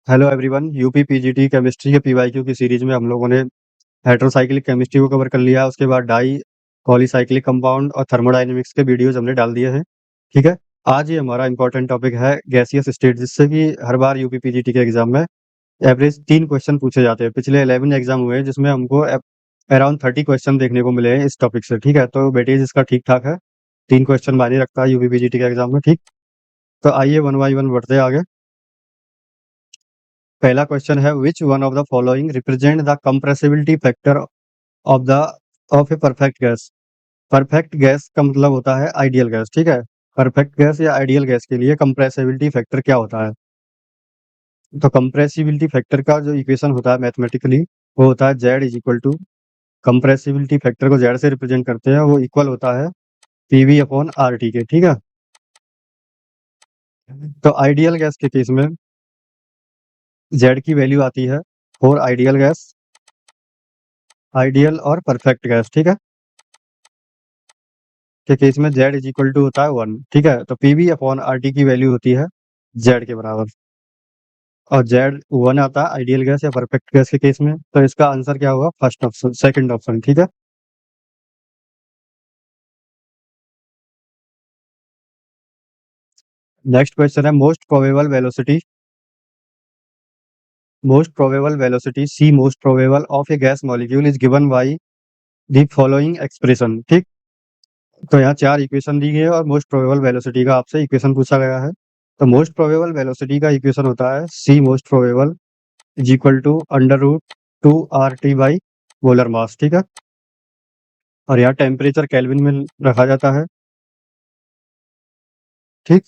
Hello everyone, UP PGT chemistry के PYQ की series में हम लोगों ने हेटेरोसाइक्लिक केमिस्ट्री को कवर कर लिया। उसके बाद डाई पॉलीसाइक्लिक कंपाउंड और थर्मोडायनेमिक्स के वीडियोज हमने डाल दिए हैं। ठीक है, आज ये हमारा इंपॉर्टेंट टॉपिक है गैसियस स्टेट, जिससे कि हर बार यूपी पीजीटी के एग्जाम में एवरेज 3 क्वेश्चन पूछे जाते हैं। पिछले 11 एग्जाम हुए हैं जिसमें हमको अराउंड 30 क्वेश्चन देखने को मिले हैं इस टॉपिक से। ठीक है, तो वेटेज इसका ठीक ठाक है, 3 क्वेश्चन मायने रखता है यूपी पीजीटी के एग्जाम में। ठीक, तो आइए वन बाई वन बढ़ते हैं आगे। पहला क्वेश्चन है, विच one of the following represent the compressibility factor of a perfect gas. Perfect gas का मतलब होता है आइडियल गैस। ठीक है, परफेक्ट गैस या आइडियल गैस के लिए कंप्रेसिबिलिटी फैक्टर क्या होता है? तो कंप्रेसिबिलिटी फैक्टर का जो इक्वेशन होता है मैथमेटिकली, वो होता है Z is equal to, compressibility factor को जेड से रिप्रेजेंट करते हैं, वो इक्वल होता है पीवी अपॉन आर टी के। ठीक है, तो आइडियल गैस के केस में जेड की वैल्यू आती है फॉर आइडियल गैस, आइडियल और परफेक्ट गैस। ठीक है, के केस में जेड इज इक्वल टू होता है 1। ठीक है, तो पीवी अपॉन आर टी की वैल्यू होती है जेड के बराबर, और जेड 1 आता है आइडियल गैस या परफेक्ट गैस के केस में। तो इसका आंसर क्या होगा? First option, second option. ठीक है, नेक्स्ट क्वेश्चन है, most probable velocity C most probable of a gas molecule is given by the following expression. ठीक, तो यहाँ 4 इक्वेशन दी गई है और मोस्ट प्रोबेबल वेलोसिटी का आपसे इक्वेशन पूछा गया है। तो मोस्ट प्रोबेबल वेलोसिटी का इक्वेशन होता है C most probable is equal to under root 2 RT by molar mass. ठीक है, और यहाँ टेम्परेचर केल्विन में रखा जाता है। ठीक,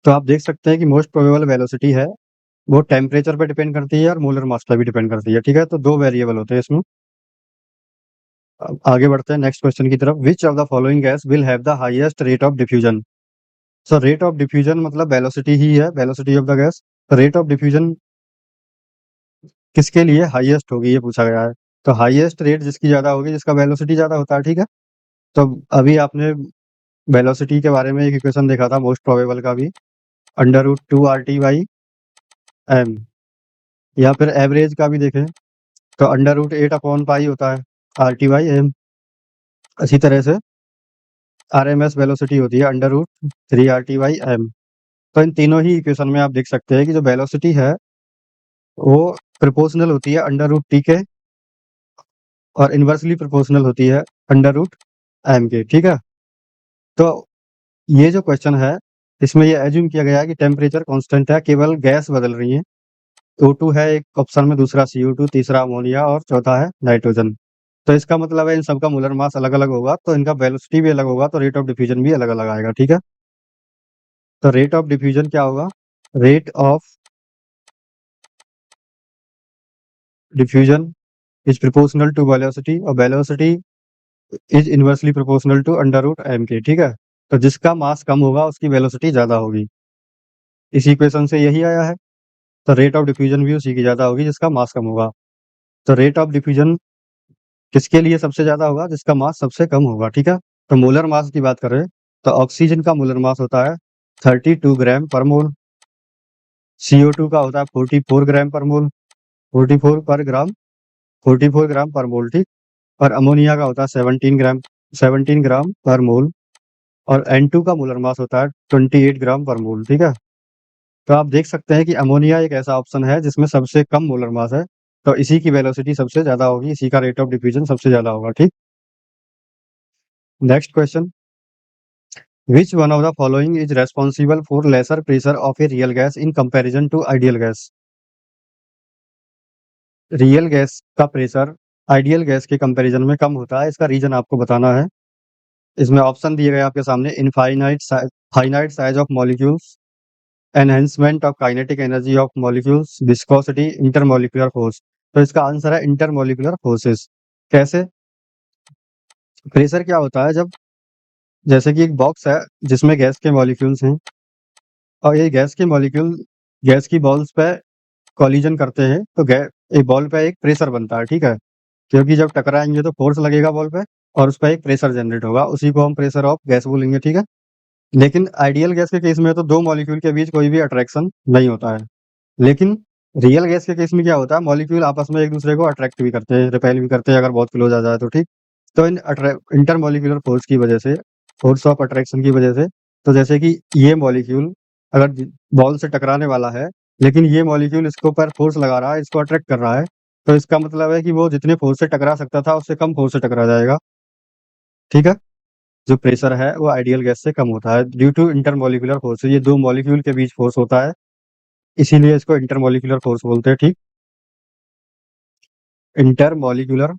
तो आप देख सकते हैं कि मोस्ट प्रोबेबल वेलोसिटी है वो टेम्परेचर पे डिपेंड करती है और मोलर मास पे भी डिपेंड करती है। ठीक है, तो 2 वेरिएबल होते हैं इसमें। अब आगे बढ़ते हैं नेक्स्ट क्वेश्चन की तरफ। Which of the following gas will have the highest rate of diffusion. So rate of diffusion मतलब वेलोसिटी ही है, वेलोसिटी ऑफ द गैस। तो रेट ऑफ डिफ्यूजन किसके लिए हाईएस्ट होगी ये पूछा गया है। तो हाईएस्ट रेट जिसकी ज्यादा होगी, जिसका वेलोसिटी ज्यादा होता है। ठीक है, तो अभी आपने वेलोसिटी के बारे में एक इक्वेशन देखा था मोस्ट प्रोबेबल का भी, under root 2 RT by M. या फिर एवरेज का भी देखें तो अंडर रूट 8 अपॉन पाई होता है RT बाई एम। इसी तरह से RMS वेलोसिटी होती है under root 3 RT by M. तो इन तीनों ही इक्वेशन में आप देख सकते हैं कि जो वेलोसिटी है वो प्रोपोर्शनल होती है अंडर रूट टी के, और इन्वर्सली प्रोपोर्शनल होती है अंडर रूट एम के। ठीक है, तो ये जो क्वेश्चन है इसमें ये एज्यूम किया गया है कि टेम्परेचर कांस्टेंट है, केवल गैस बदल रही है। O2 है एक ऑप्शन में, दूसरा CO2, तीसरा अमोनिया और चौथा है नाइट्रोजन। तो इसका मतलब है इन सबका मोलर मास अलग अलग होगा, तो इनका वेलोसिटी भी अलग होगा, तो रेट ऑफ डिफ्यूजन भी अलग अलग आएगा। ठीक है, तो रेट ऑफ डिफ्यूजन क्या होगा? Rate of diffusion is proportional to velocity, और velocity is inversely proportional to under root M के। ठीक है, तो जिसका मास कम होगा उसकी वेलोसिटी ज्यादा होगी। इस इक्वेशन से यही आया है। तो रेट ऑफ डिफ्यूजन भी उसी की ज्यादा होगी जिसका मास कम होगा। तो रेट ऑफ डिफ्यूजन किसके लिए सबसे ज्यादा होगा? जिसका मास सबसे कम होगा। ठीक है, तो मोलर मास की बात करें तो ऑक्सीजन का मोलर मास होता है 32 ग्राम पर मोल, CO2 का होता है 44 ग्राम पर मोल, 44 पर ग्राम, 44 ग्राम पर मोल। ठीक, और अमोनिया का होता है 17 ग्राम पर मोल, और N2 का मोलर मास होता है 28 ग्राम पर मोल। ठीक है, तो आप देख सकते हैं कि अमोनिया एक ऐसा ऑप्शन है जिसमें सबसे कम मोलर मास है, तो इसी की वेलोसिटी सबसे ज्यादा होगी, इसी का रेट ऑफ डिफ्यूजन सबसे ज्यादा होगा। ठीक, next question, which one of the following is responsible for lesser pressure of a real gas in comparison to ideal gas. Real gas का प्रेशर आइडियल गैस के कंपैरिजन में कम होता है, इसका रीजन आपको बताना है। इसमें ऑप्शन दिए गए आपके सामने, finite size of molecules, enhancement of kinetic energy of molecules, viscosity, intermolecular force. तो इसका आंसर है इंटरमोलिकुलर फोर्सेस। कैसे? प्रेशर क्या होता है? जब जैसे कि एक बॉक्स है जिसमें गैस के मॉलिक्यूल्स हैं, और ये गैस के मॉलिक्यूल गैस की बॉल्स पे कॉलिजन करते हैं, तो एक बॉल पे एक प्रेशर बनता है। ठीक है, क्योंकि जब टकराएंगे तो फोर्स लगेगा बॉल पे और उस पर एक प्रेशर जनरेट होगा, उसी को हम प्रेशर ऑफ गैस बोलेंगे। ठीक है, लेकिन आइडियल गैस के केस में तो 2 मॉलिक्यूल के बीच कोई भी अट्रैक्शन नहीं होता है। लेकिन रियल गैस के केस में क्या होता है, मॉलिक्यूल आपस में एक-दूसरे को अट्रैक्ट भी करते हैं, रिपेल भी करते हैं अगर बहुत क्लोज़ आ जाए तो, ठीक? तो इन इंटरमॉलिक्यूलर फोर्स की वजह से, फोर्स ऑफ अट्रैक्शन की वजह से, तो जैसे कि ये मॉलिक्यूल अगर बॉल से टकराने वाला है, लेकिन ये मॉलिक्यूल इसके ऊपर फोर्स लगा रहा है, इसको अट्रैक्ट कर रहा है, तो इसका मतलब है कि वो जितने फोर्स से टकरा सकता था, उससे कम फोर्स से टकरा जाएगा, ठीक है? जो प्रेशर है, वो आइडियल गैस से कम होता है ड्यू टू इंटरमॉलिक्यूलर फोर्स। ये 2 मॉलिक्यूल के बीच फोर्स होता है, इसीलिए इसको इंटरमॉलिक्यूलर फोर्स बोलते हैं, ठीक? Intermolecular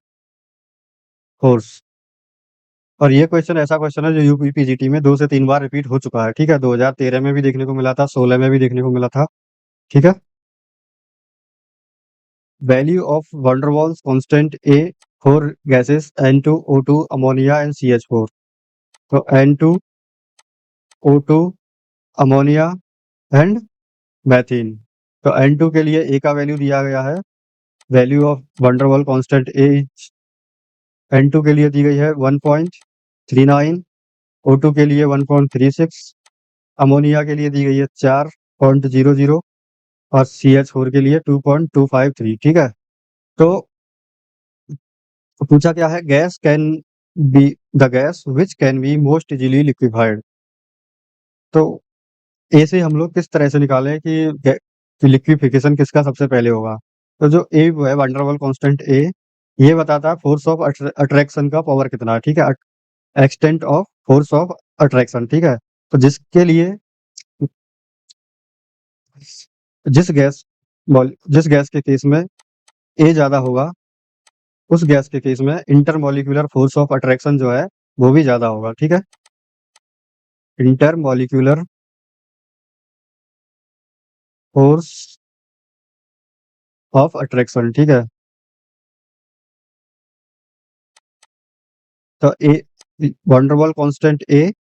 force. और ये क्वेश्चन ऐसा क्वेश्चन है जो यूपी पीजीटी में 2 से 3 बार रिपीट हो चुका है, ठीक है? 2013 में भी देखने को मिला था, 16 में भी देखने को मिला था, ठीक है? Value of van der Waals constant a for gases N2, O2, ammonia and CH4। तो N2, O2, ammonia and methane. तो N2 के लिए ए का वैल्यू दिया गया है, value of van der Waals constant a is N2 के लिए दी गई है 1.39, O2 के लिए 1.36, अमोनिया के लिए दी गई है 4.00 और CH4 के लिए 2.253, ठीक है? तो पूछा क्या है, gas can be the gas which can be most easily liquefied. तो ए से हम लोग किस तरह से निकालें कि लिक्विफिकेशन किसका सबसे पहले होगा। तो जो ए है वैन डर वाल्स कांस्टेंट ए, ये बताता है फोर्स ऑफ अट्रैक्शन का पावर कितना है, ठीक है? Extent of force of attraction, ठीक है? तो जिस गैस जिस गैस के केस में ए ज्यादा होगा, उस गैस के केस में इंटरमॉलिक्यूलर फोर्स ऑफ अट्रैक्शन जो है वो भी ज्यादा होगा, ठीक है? इंटरमॉलिक्यूलर फोर्स ऑफ अट्रैक्शन, ठीक है? तो a van der Waals constant ए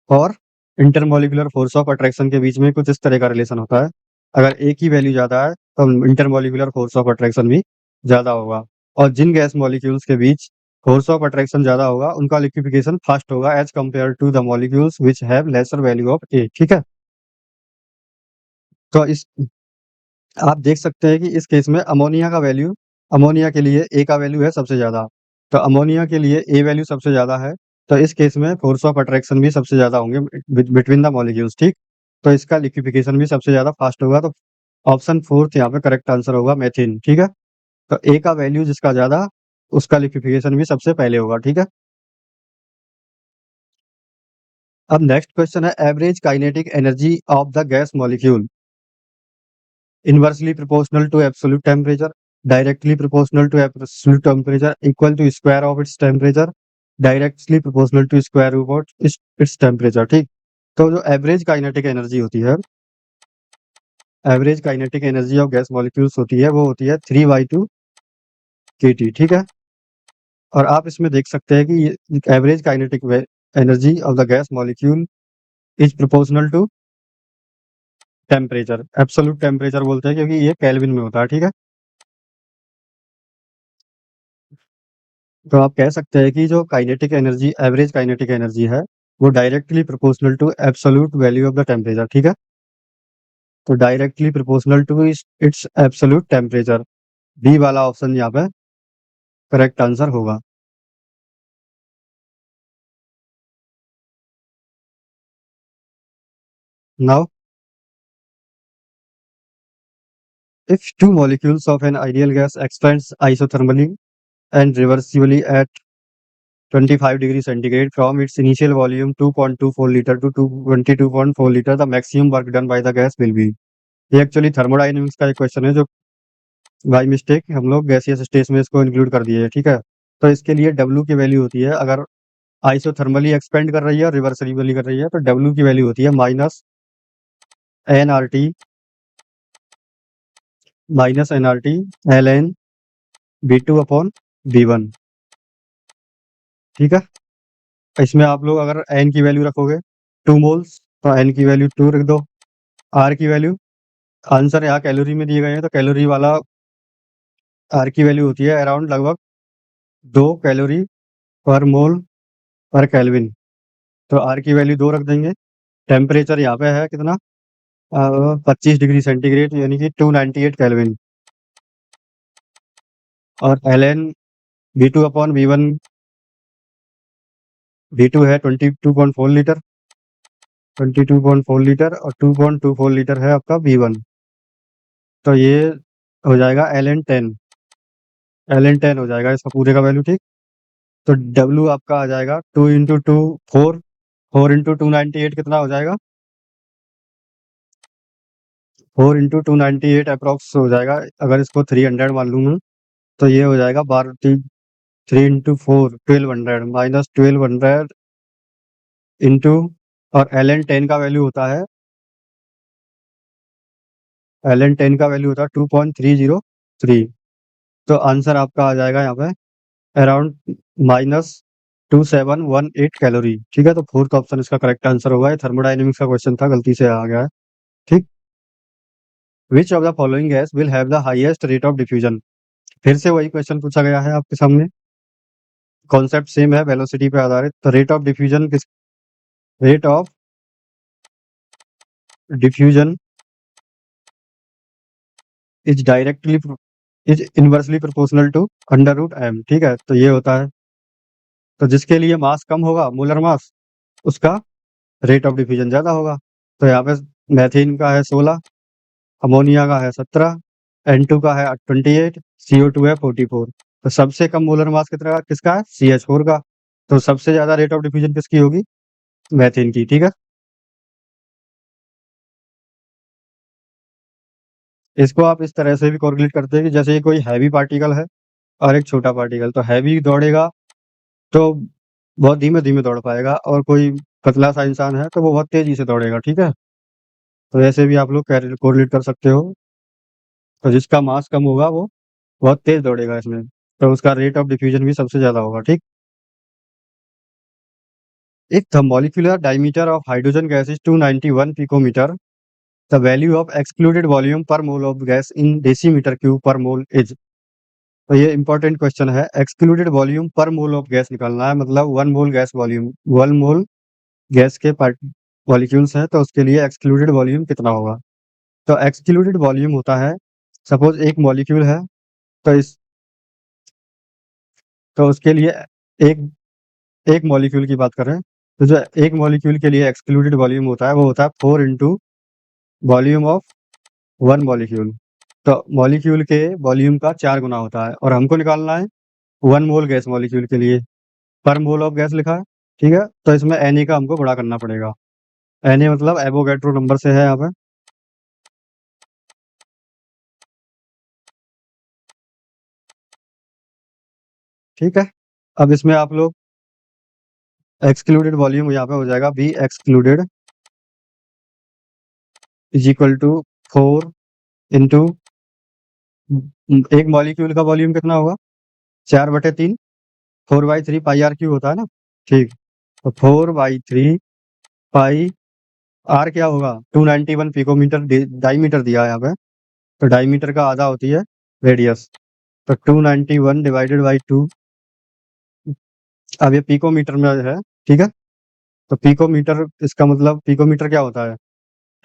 और इंटरमॉलिक्यूलर फोर्स ऑफ अट्रैक्शन के बीच में कुछ इस तरह का रिलेशन होता है। अगर ए की वैल्यू ज्यादा है तो इंटरमॉलिक्यूलर फोर्स ऑफ अट्रैक्शन भी ज्यादा होगा। और जिन गैस मॉलिक्यूल्स के बीच फोर्स ऑफ अट्रैक्शन ज्यादा होगा, उनका लिक्विफिकेशन फास्ट होगा as compare to the molecules which have lesser value of a, ठीक है? तो इस आप देख सकते हैं कि इस केस में अमोनिया के लिए ए का वैल्यू है सबसे ज़्यादा। तो अमोनिया के लिए ए वैल्यू सबसे ज़्यादा है, तो इस केस में फोर्स ऑफ अट्रैक्शन भी सबसे ज़्यादा होंगे बिटवीन द मॉलिक्यूल्स, ठीक? तो इसका लिक्विफिकेशन भी सबसे ज़्यादा फास्ट होगा, तो ऑप्शन 4th यहाँ पे करेक्ट आंसर होगा, मीथेन, ठीक है? तो ए का वैल्यू जिसका ज़्यादा, उसका लिक्विफिकेशन भी सबसे पहले होगा, ठीक है? अब नेक्स्ट क्वेश्चन है, average kinetic energy of the gas molecule inversely proportional to absolute temperature, directly proportional to absolute temperature, equal to square of its temperature, directly proportional to square root of its temperature, ठीक? तो जो average kinetic energy होती है, average kinetic energy of gas molecules होती है, वो होती है 3/2 kT, ठीक है? और आप इसमें देख सकते हैं कि average kinetic energy of the gas molecule is proportional to temperature, absolute temperature बोलते हैं क्योंकि ये केल्विन में होता है, ठीक है? तो आप कह सकते हैं कि जो kinetic energy, average kinetic energy है, वो directly proportional to absolute value of the temperature, ठीक है? तो directly proportional to its absolute temperature, B वाला ऑप्शन यहाँ पे करेक्ट आंसर होगा। Now if two molecules of an ideal gas expands isothermally and reversibly at 25 degree centigrade from its initial volume 2.24 liter to 22.4 liter, the maximum work done by the gas will be। ये actually thermodynamics का एक question है जो by mistake हम लोग gaseous stage में इसको include कर दिए है, ठीक है? तो इसके लिए W की वैल्यू होती है, अगर आइसोथर्मली एक्सपेंड कर रही है और रिवर्सिबली कर रही है, तो W की वैल्यू होती है -nRT ln V2/V1, ठीक है? इसमें आप लोग अगर n की वैल्यू रखोगे 2 मोल्स, तो n की वैल्यू 2 रख दो। R की वैल्यू, आंसर यहाँ कैलोरी में दिए गए हैं, तो कैलोरी वाला R की वैल्यू होती है अराउंड लगभग 2 कैलोरी पर मोल पर केल्विन। तो R की वैल्यू 2 रख देंगे। टेम्परेचर यहाँ पे है कितना 25 डिग्री सेंटीग्रेड यानी कि 298 केल्विन। और ln V2/V1 V2 है 22.4 लीटर 22.4 लीटर और 2.24 लीटर है आपका V1। तो ये हो जाएगा ln 10 हो जाएगा इसका पूरे का वैल्यू, ठीक। तो W आपका आ जाएगा 2 इंटू 2 4 4 इंटू 298 कितना हो जाएगा 4 इंटू 298 अप्रॉक्स हो जाएगा। अगर इसको 300 मान लूँ मैं तो ये हो जाएगा 3 इंटू 4 1200 माइनस 1200 इंटू और ln 10 का वैल्यू होता है ln 10 का वैल्यू होता है 2.303। तो आंसर आपका आ जाएगा यहाँ पे अराउंड -2718 कैलोरी, ठीक है। तो फोर्थ ऑप्शन इसका करेक्ट आंसर होगा। ये थर्मोडाइनमिक्स का क्वेश्चन था, गलती से आ गया है, ठीक। Which of the following gas will have the highest rate of diffusion. फिर से वही क्वेश्चन पूछा गया है आपके सामने, कॉन्सेप्ट सेम है, वेलोसिटी पे आधारित। तो rate of diffusion is directly is inversely proportional to under root M, ठीक है। तो ये होता है, तो जिसके लिए मास कम होगा मोलर मास, उसका रेट ऑफ डिफ्यूजन ज़्यादा होगा। तो यहाँ पे मैथीन का है 16, अमोनिया का है 17, N2 का है 28, CO2 है 44। तो सबसे कम मोलर मास किसका है CH4 का। तो सबसे ज़्यादा रेट ऑफ डिफ्यूजन किसकी होगी मैथीन की, ठीक है। इसको आप इस तरह से भी कॉर्गुलेट करते हैं कि जैसे कोई हैवी पार्टिकल है और एक छोटा पार्टिकल, तो हैवी दौड़ेगा तो बहुत धीमे धीमे दौड़ पाएगा, और कोई पतला सा इंसान है तो वो बहुत तेजी से दौड़ेगा, ठीक है। तो ऐसे भी आप लोग कोरिलेट कर सकते हो। तो जिसका मास कम होगा वो बहुत तेज दौड़ेगा इसमें, तो उसका रेट ऑफ डिफ्यूजन भी सबसे ज्यादा होगा, ठीक। If the molecular diameter of hydrogen gas is 291 picometre, the value of excluded volume per mole of gas in decimetre cube per mole is. तो ये इंपॉर्टेंट क्वेश्चन है, excluded volume per mole of gas निकालना है, मतलब 1 mole gas volume, 1 mole gas के molecules हैं तो उसके लिए एक्सक्लूडेड वॉल्यूम कितना होगा। तो एक्सक्लूडेड वॉल्यूम होता है, सपोज एक मॉलिक्यूल है तो तो उसके लिए एक एक मॉलिक्यूल की बात कर रहे हैं, तो जो एक मॉलिक्यूल के लिए एक्सक्लूडेड वॉल्यूम होता है वो होता है 4 इंटू वॉल्यूम ऑफ 1 मॉलिक्यूल। तो मॉलिक्यूल के वॉल्यूम का 4 गुना होता है, और हमको निकालना है 1 मोल गैस मॉलिक्यूल के लिए, पर मोल ऑफ गैस लिखा है, ठीक है। तो इसमें Na का हमको गुणा करना पड़ेगा। Na मतलब एवोगैड्रो नंबर से है यहाँ पे, ठीक है। अब इसमें आप लोग एक्सक्लूडेड वॉल्यूम यहाँ पे हो जाएगा b excluded is equal to 4 into एक मॉलिक्यूल का वॉल्यूम कितना होगा 4/3, 4/3 पाई आर क्यू होता है ना, ठीक। तो 4/3 पाई आर क्या होगा 291 पिकोमीटर, डाईमीटर दिया है यहाँ पे, तो डाईमीटर का आधा होती है रेडियस। तो 291 डिवाइडेड बाई 2, अब ये पिकोमीटर में है, ठीक है। तो पिकोमीटर, इसका मतलब पिकोमीटर क्या होता है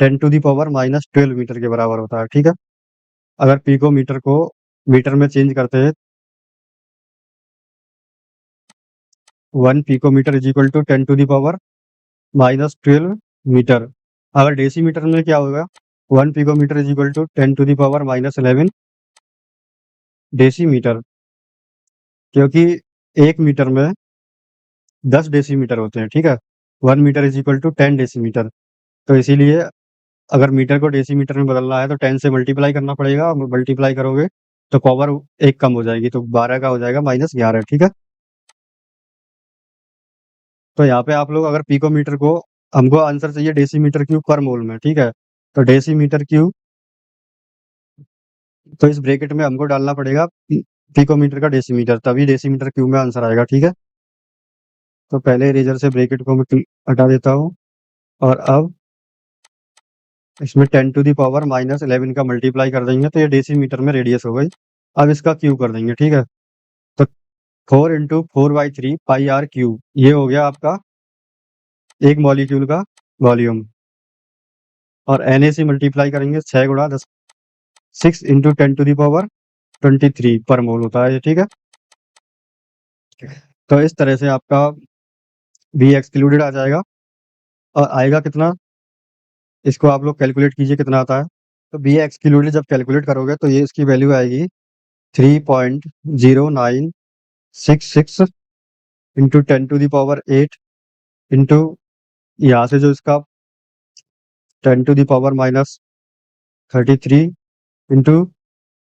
10⁻⁻12 मीटर के बराबर होता है, ठीक है। अगर पिकोमीटर को मीटर में चेंज करते हैं, 1 picometre is equal to 10⁻⁻12 metre. अगर डेसीमीटर में क्या होगा 1 picometre is equal to 10⁻⁻11 decimetre, क्योंकि एक मीटर में 10 डेसीमीटर होते हैं, ठीक है। 1 metre is equal to 10 decimetre. तो इसीलिए अगर मीटर को डेसीमीटर में बदलना है तो 10 से मल्टीप्लाई करना पड़ेगा, और मल्टीप्लाई करोगे तो पावर एक कम हो जाएगी, तो 12 का हो जाएगा -11, ठीक है। तो यहाँ पे आप लोग अगर पिकोमीटर को, हमको आंसर चाहिए डेसीमीटर क्यूब पर मोल में, ठीक है। तो डेसीमीटर क्यूब, तो इस ब्रैकेट में हमको डालना पड़ेगा पिकोमीटर का डेसीमीटर, तभी डेसीमीटर क्यूब में आंसर आएगा, ठीक है। तो पहले इरेजर से ब्रैकेट को मैं हटा देता हूँ, और अब इसमें 10⁻⁻11 का मल्टीप्लाई कर देंगे तो ये डेसीमीटर में रेडियस हो गई। अब इसका क्यूब कर देंगे, ठीक है। तो 4 इंटू 4/3 पाई आर क्यूब, ये हो गया आपका एक मॉलिक्यूल का वॉल्यूम, और Na से मल्टीप्लाई करेंगे 6 गुणा 10 6 इंटू 10⁻23 पर मोल होता है ये, ठीक है। तो इस तरह से आपका बी एक्सक्लूडेड आ जाएगा, और आएगा कितना, इसको आप लोग कैलकुलेट कीजिए कितना आता है। तो बी एक्सक्लूडेड जब कैलकुलेट करोगे तो ये इसकी वैल्यू आएगी 3.0966 इंटू 10⁻8 इंटू यहाँ से जो इसका 10⁻−33 इंटू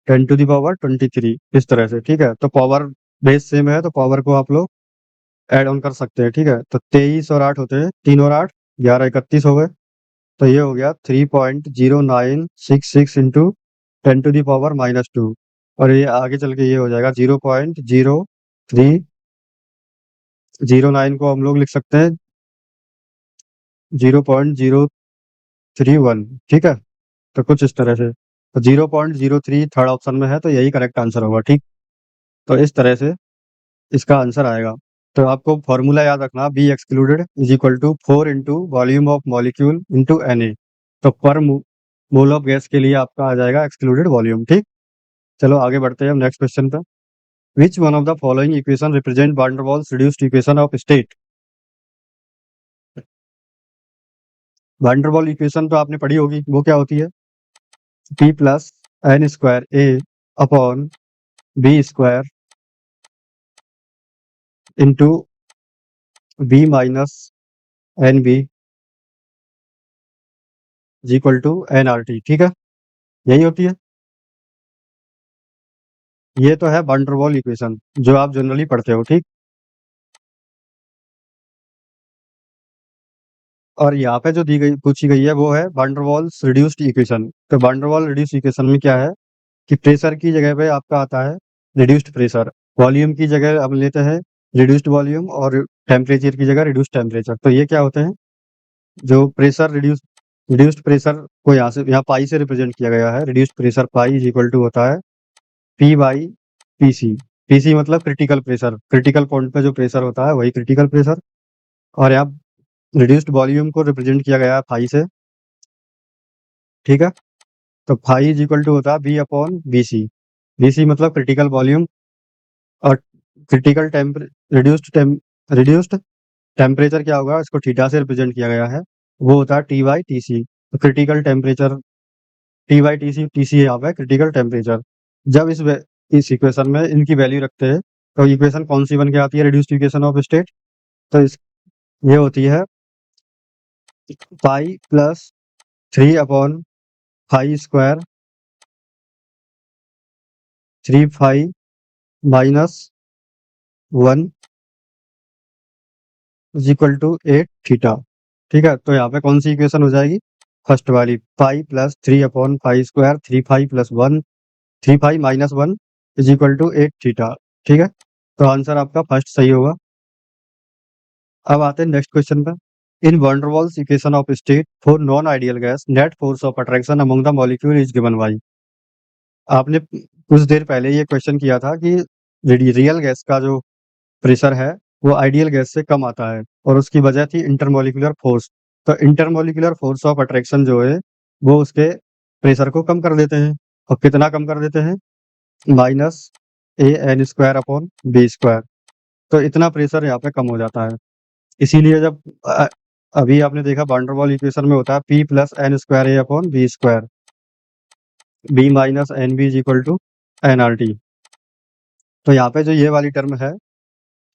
10⁻23 इस तरह से, ठीक है। तो पावर बेस सेम है तो पावर को आप लोग ऐड ऑन कर सकते हैं, ठीक है। तो 23 और 8 होते हैं, 3 और 8 11 31 हो गए। तो ये हो गया 3.0966 इंटू 10⁻−2, और ये आगे चल के ये हो जाएगा 0.0309 को हम लोग लिख सकते हैं 0.031, ठीक है। तो कुछ इस तरह से, तो 0.03 थर्ड ऑप्शन में है, तो यही करेक्ट आंसर होगा, ठीक। तो इस तरह से इसका आंसर आएगा। तो आपको फॉर्मूला याद रखना, b excluded is equal to 4 into volume of molecule into Na। तो पर मोल ऑफ गैस के लिए आपका आ जाएगा एक्सक्लूडेड वॉल्यूम, ठीक। चलो आगे बढ़ते हैं हम नेक्स्ट क्वेश्चन पे। Which one of the following equation represent van der Waals reduced equation of state. Van der Waal equation तो आपने पढ़ी होगी, वो क्या होती है, P plus n square a upon b square into b minus n b is equal to n R T, ठीक है। यही होती है, ये तो है वैन डर वाल इक्वेशन जो आप जनरली पढ़ते हो, ठीक। और यहाँ पे जो दी गई पूछी गई है वो है van der Waals reduced equation. तो van der Waal reduced equation में क्या है कि प्रेशर की जगह पे आपका आता है रिड्यूस्ड प्रेशर, वॉल्यूम की जगह अब लेते हैं रिड्यूस्ड वॉल्यूम, और टेम्परेचर की जगह रिड्यूस्ड टेम्परेचर। तो ये क्या होते हैं, जो प्रेशर रिड्यूस्ड प्रेशर को यहाँ पाई से रिप्रेजेंट किया गया है। Reduced pressure pi is equal to होता है P बाई PC। PC मतलब क्रिटिकल प्रेशर, क्रिटिकल पॉइंट पे जो प्रेशर होता है वही क्रिटिकल प्रेशर। और यहाँ रिड्यूस्ड वॉल्यूम को रिप्रेजेंट किया गया है फाई से, ठीक है। तो फाई इज इक्वल टू होता है B अपॉन BC। BC मतलब क्रिटिकल वॉल्यूम, और क्रिटिकल रिड्यूस्ड टेम्परेचर क्या होगा, इसको थीटा से रिप्रेजेंट किया गया है, वो होता है T/TC। तो क्रिटिकल टेम्परेचर T/TC, TC यहाँ पे क्रिटिकल टेम्परेचर। जब इस इक्वेशन में इनकी वैल्यू रखते हैं तो इक्वेशन कौन सी बन के आती है, रिड्यूस्ड इक्वेशन ऑफ स्टेट। तो ये होती है pi plus 3 upon phi square 3 phi minus 1 is equal to 8 theta, ठीक है। तो यहाँ पे कौन सी इक्वेशन हो जाएगी, फर्स्ट वाली, pi plus 3 upon phi square 3 phi plus 1 3 phi minus 1 is equal to 8 theta, ठीक है। तो आंसर आपका फर्स्ट सही होगा। अब आते हैं नेक्स्ट क्वेश्चन पे। In van der Waals equation of state for non ideal gas net force of attraction among the molecule is given by. आपने कुछ देर पहले ये क्वेश्चन किया था कि रियल गैस का जो प्रेशर है वो आइडियल गैस से कम आता है, और उसकी वजह थी इंटरमोलिकुलर फोर्स। तो इंटरमोलिकुलर फोर्स ऑफ अट्रैक्शन जो है वो उसके प्रेशर को कम कर देते हैं, और कितना कम कर देते हैं, -AN² अपॉन B²। तो इतना प्रेशर यहाँ पे कम हो जाता है। इसीलिए जब अभी आपने देखा वैन डर वाल इक्वेशन में होता है P plus N² A upon B², B minus NB is equal to NRT। तो यहाँ पे जो ये वाली टर्म है,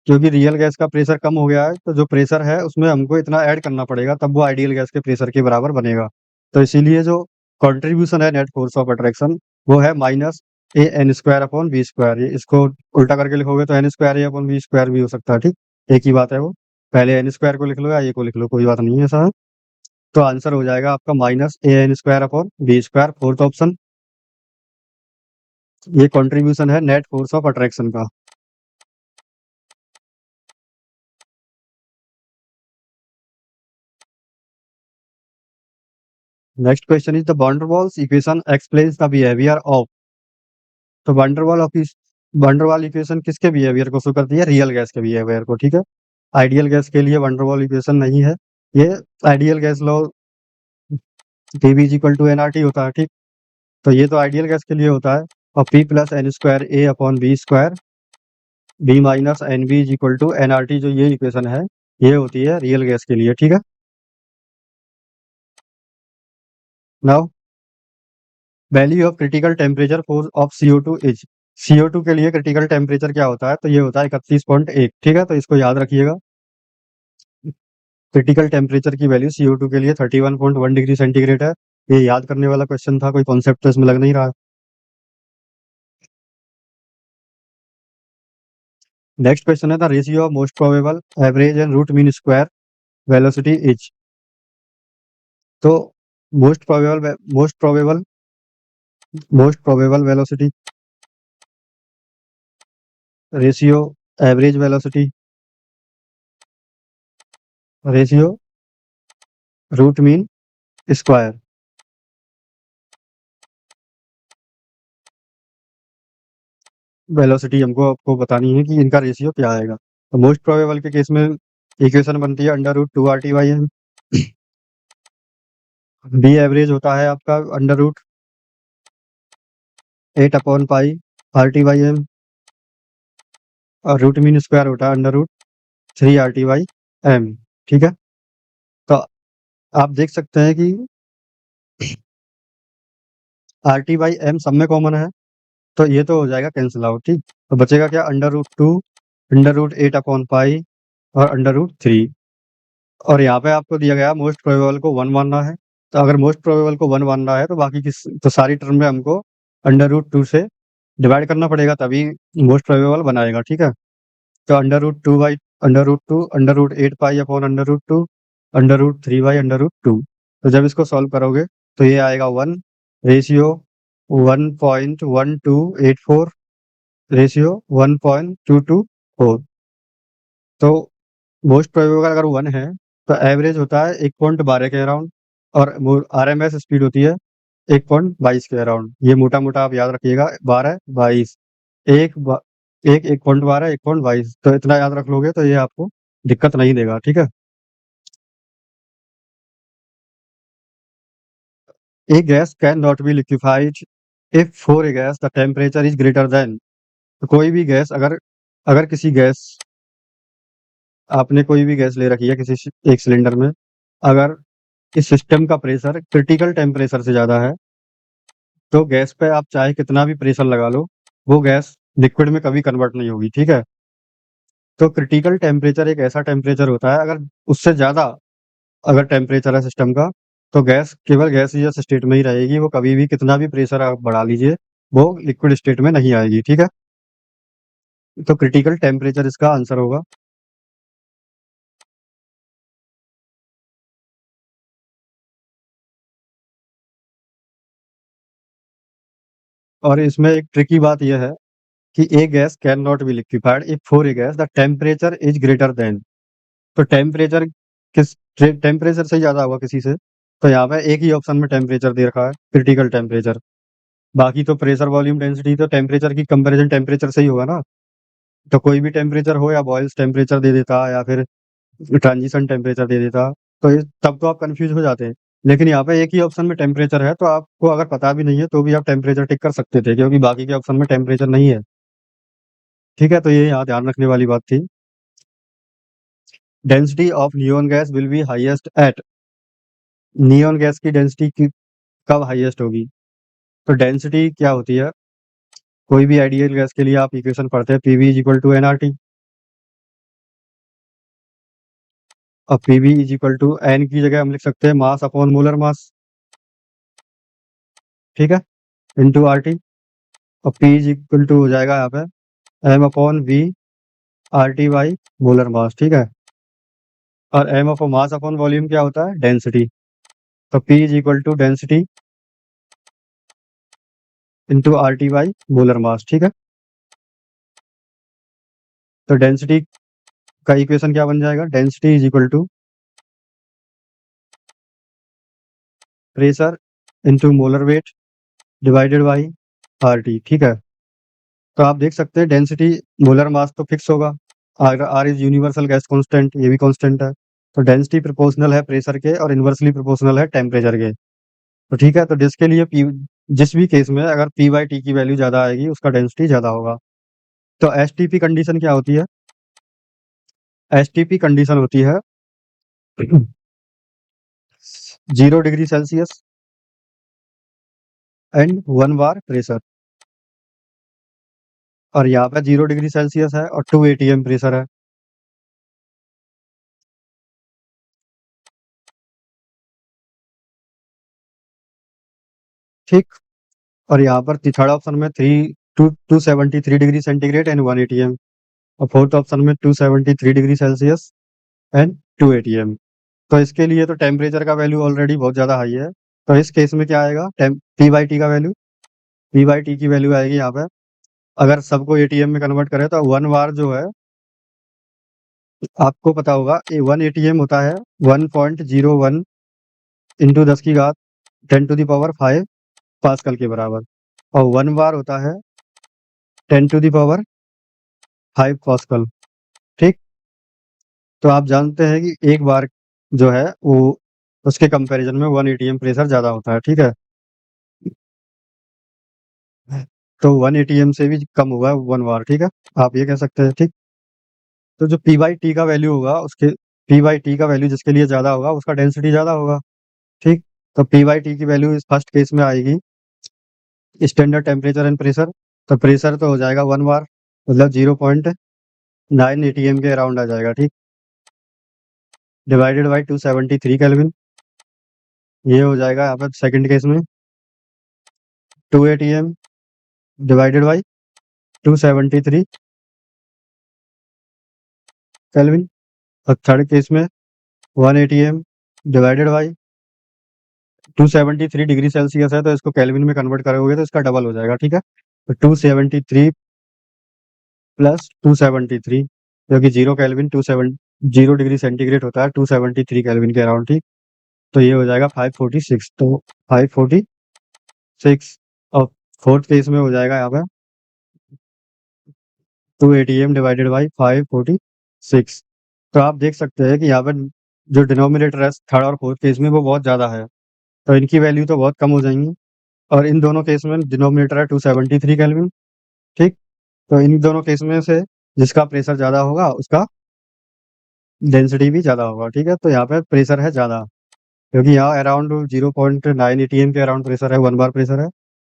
क्योंकि रियल गैस का प्रेशर कम हो गया है तो जो प्रेशर है उसमें हमको इतना ऐड करना पड़ेगा, तब वो आइडियल गैस के प्रेशर के बराबर बनेगा। तो इसीलिए जो कंट्रीब्यूशन है नेट फोर्स ऑफ अट्रैक्शन वो है -AN² अपॉन B²। ये इसको उल्टा करके लिखोगे तो N² A अपॉन B² भी हो सकता है, ठीक, एक ही बात है वो। पहले N² को लिख लो या A को लिख लो, कोई बात नहीं है ऐसा है। तो आंसर हो जाएगा आपका -AN² upon B², fourth option. ये कंट्रीब्यूशन है नेट फोर्स ऑफ अट्रैक्शन का। Next question is the van der Waals equation explains the behaviour of. तो वैन डर वाल इक्वेशन किसके बिहेवियर को शो करती है, रियल गैस के बिहेवियर को, ठीक है। आइडियल गैस के लिए वैन डर वाल इक्वेशन नहीं है। ये ideal gas law PV is equal to NRT होता है, ठीक। तो ये तो आइडियल गैस के लिए होता है। और P plus n square a upon b square b minus n b is equal to nRT, जो ये इक्वेशन है ये होती है रियल गैस के लिए, ठीक है। Now value of critical temperature for of CO2 is, CO2 के लिए क्रिटिकल टेम्परेचर क्या होता है, तो ये होता है 31.1, ठीक है। तो इसको याद रखिएगा। क्रिटिकल टेम्परेचर की वैल्यू CO2 के लिए 31.1 डिग्री सेंटीग्रेड है। ये याद करने वाला क्वेश्चन था, कोई कॉन्सेप्ट तो इसमें लग नहीं रहा। नेक्स्ट क्वेश्चन है the ratio of most probable average and root mean square velocity is. तो most probable velocity, ratio, average velocity, ratio, root mean square. Velocity हमको आपको बतानी है कि इनका रेशियो क्या आएगा। तो मोस्ट प्रोबेबल के केस में इक्वेशन बनती है under root 2 RT/m। B average होता है आपका अंडर रूट 8/पाई RT/m। और रूट मीन स्क्वायर होता है अंडर रूट 3 RT/m, ठीक है। तो आप देख सकते हैं कि RT/m सब में कॉमन है, तो ये तो हो जाएगा कैंसिल आउट, ठीक। तो बचेगा क्या, अंडर रूट 2, अंडर रूट 8/पाई और अंडर रूट 3। और यहाँ पे आपको दिया गया मोस्ट प्रोबेबल को 1 मानना है। तो अगर मोस्ट प्रोबेबल को 1 मानना है तो बाकी की तो सारी टर्म में हमको अंडर रूट 2 से डिवाइड करना पड़ेगा, तभी मोस्ट प्रोबेबल बनाएगा, ठीक है। तो under root 2 under root 8 pi upon under root 3 by under root 2। तो जब इसको सॉल्व करोगे तो ये आएगा 1, रेशियो 1.1284, रेशियो 1.224। तो मोस्ट प्रोबेबल अगर 1 है तो एवरेज होता है 1.12 के अराउंड, और RMS स्पीड होती है 1.22 के अराउंड। ये मोटा मोटा आप याद रखिएगा, 12, 22, एक 1.12, 1.22, तो इतना याद रख लोगे तो ये आपको दिक्कत नहीं देगा, ठीक है। A gas can not be liquefied if for a gas the temperature is greater than. कोई भी गैस अगर अगर किसी गैस आपने कोई भी गैस ले रखी है किसी एक सिलेंडर में, अगर इस सिस्टम का प्रेशर क्रिटिकल टेम्परेचर से ज़्यादा है तो गैस पे आप चाहे कितना भी प्रेशर लगा लो, वो गैस लिक्विड में कभी कन्वर्ट नहीं होगी, ठीक है। तो क्रिटिकल टेम्परेचर एक ऐसा टेम्परेचर होता है, अगर उससे ज़्यादा अगर टेम्परेचर है सिस्टम का, तो गैस केवल गैसियस स्टेट में ही रहेगी, वो कभी भी कितना भी प्रेशर आप बढ़ा लीजिए वो लिक्विड स्टेट में नहीं आएगी, ठीक है। तो क्रिटिकल टेम्परेचर इसका आंसर होगा। और इसमें एक ट्रिकी बात यह है कि a gas can not be liquefied if for a gas the temperature is greater than. तो टेम्परेचर किस टेम्परेचर से ज़्यादा होगा किसी से, तो यहाँ पे एक ही ऑप्शन में टेम्परेचर दे रखा है, क्रिटिकल टेम्परेचर। बाकी तो प्रेशर, वॉल्यूम, डेंसिटी तो टेम्परेचर की कंपैरिजन टेम्परेचर से ही होगा ना। तो कोई भी टेम्परेचर हो, या बॉयल्स टेम्परेचर दे देता या फिर ट्रांजिशन टेम्परेचर दे देता, तो तब तो आप कंफ्यूज हो जाते हैं। लेकिन यहाँ पे एक ही ऑप्शन में टेम्परेचर है, तो आपको अगर पता भी नहीं है तो भी आप टेम्परेचर टिक कर सकते थे, क्योंकि बाकी के ऑप्शन में टेम्परेचर नहीं है, ठीक है। तो ये यहाँ ध्यान रखने वाली बात थी। Density of neon gas will be highest eight. Neon gas की डेंसिटी कब हाईएस्ट होगी, तो डेंसिटी क्या होती है, कोई भी आइडियल गैस के लिए आप इक्वेशन पढ़ते हैं PV is equal to NRT. अब PV is equal to N की जगह हम लिख सकते हैं मास अपॉन मोलर मास, ठीक है, इंटू आरटी। और पी इज इक्वल टू हो जाएगा यहाँ पे M/V RT/, मोलर मास, ठीक है। और M of mass upon volume क्या होता है, डेंसिटी। तो P is equal to density into RT/, molar mass, ठीक है। तो डेंसिटी का इक्वेशन क्या बन जाएगा, density is equal to pressure into molar weight divided by RT, ठीक है। तो आप देख सकते हैं डेंसिटी, मोलर मास तो फिक्स होगा, R is universal gas constant, ये भी कांस्टेंट है। तो डेंसिटी प्रोपोर्शनल है प्रेशर के और इन्वर्सली प्रोपोर्शनल है टेम्परेचर के। तो ठीक है, तो जिसके लिए पी जिस भी केस में अगर पी बाई टी की वैल्यू ज़्यादा आएगी उसका डेंसिटी ज़्यादा होगा। तो एस टी पी कंडीशन क्या होती है? एस टी पी कंडीशन होती है 0 degree Celsius and 1 bar pressure. और यहाँ पे 0 डिग्री सेल्सियस है और 2 ATM प्रेशर है। ठीक। और यहाँ पर थर्ड ऑप्शन में 273 डिग्री सेंटीग्रेड एंड 1 ATM। और फोर्थ ऑप्शन में 273 डिग्री सेल्सियस एंड 2 ATM। तो इसके लिए तो टेम्परेचर का वैल्यू ऑलरेडी बहुत ज़्यादा हाई है। तो इस केस में क्या आएगा? पी बाई टी का वैल्यू, पी बाई टी की वैल्यू आएगी यहाँ पे, अगर सबको ATM में कन्वर्ट करें तो 1 बार जो है, आपको पता होगा 1 ATM होता है 1.01 इंटू 10 की घात 10 टू द पावर 5 पास्कल के बराबर। और 1 बार होता है 10 टू द पावर 5 पास्कल। ठीक। तो आप जानते हैं कि एक बार जो है वो उसके कंपैरिजन में 1 ATM प्रेशर ज़्यादा होता है। ठीक है, तो 1 ATM से भी कम होगा 1 बार। ठीक है, आप ये कह सकते हैं। ठीक। तो जो पी बाई टी का वैल्यू होगा उसके, पी बाई टी का वैल्यू जिसके लिए ज़्यादा होगा उसका डेंसिटी ज़्यादा होगा। ठीक। तो पी बाई टी की वैल्यू इस फर्स्ट केस में आएगी स्टैंडर्ड टेम्परेचर एंड प्रेशर। तो प्रेशर तो हो जाएगा 1 बार, मतलब 0.9 ATM के अराउंड आ जाएगा। ठीक। डिवाइडेड बाई 273 केल्विन, ये हो जाएगा यहाँ पर सेकंड केस में 2 ATM डिवाइडेड बाई 273 केल्विन। और थर्ड केस में 1 ATM divided by 273 degree Celsius है, तो इसको केल्विन में कन्वर्ट करोगे तो इसका डबल हो जाएगा। ठीक है, तो 273 प्लस 273, जो कि 0 केल्विन 0 डिग्री सेंटीग्रेड होता है 273 केल्विन के अराउंड। ठीक। तो ये हो जाएगा 546। तो 546। और फोर्थ केस में हो जाएगा यहाँ पे 2 ATM डिवाइडेड बाई 546। तो आप देख सकते हैं कि यहाँ पर जो डिनोमिनेटर है थर्ड और फोर्थ केस में वो बहुत ज़्यादा है, तो इनकी वैल्यू तो बहुत कम हो जाएंगी। और इन दोनों केस में डिनोमिनेटर है 273 केल्विन। ठीक। तो इन दोनों केस में से जिसका प्रेशर ज़्यादा होगा उसका डेंसिटी भी ज़्यादा होगा। ठीक है, तो यहाँ पे प्रेशर है ज़्यादा, क्योंकि यहाँ अराउंड 0.9 ATM के अराउंड प्रेशर है, 1 बार प्रेशर है।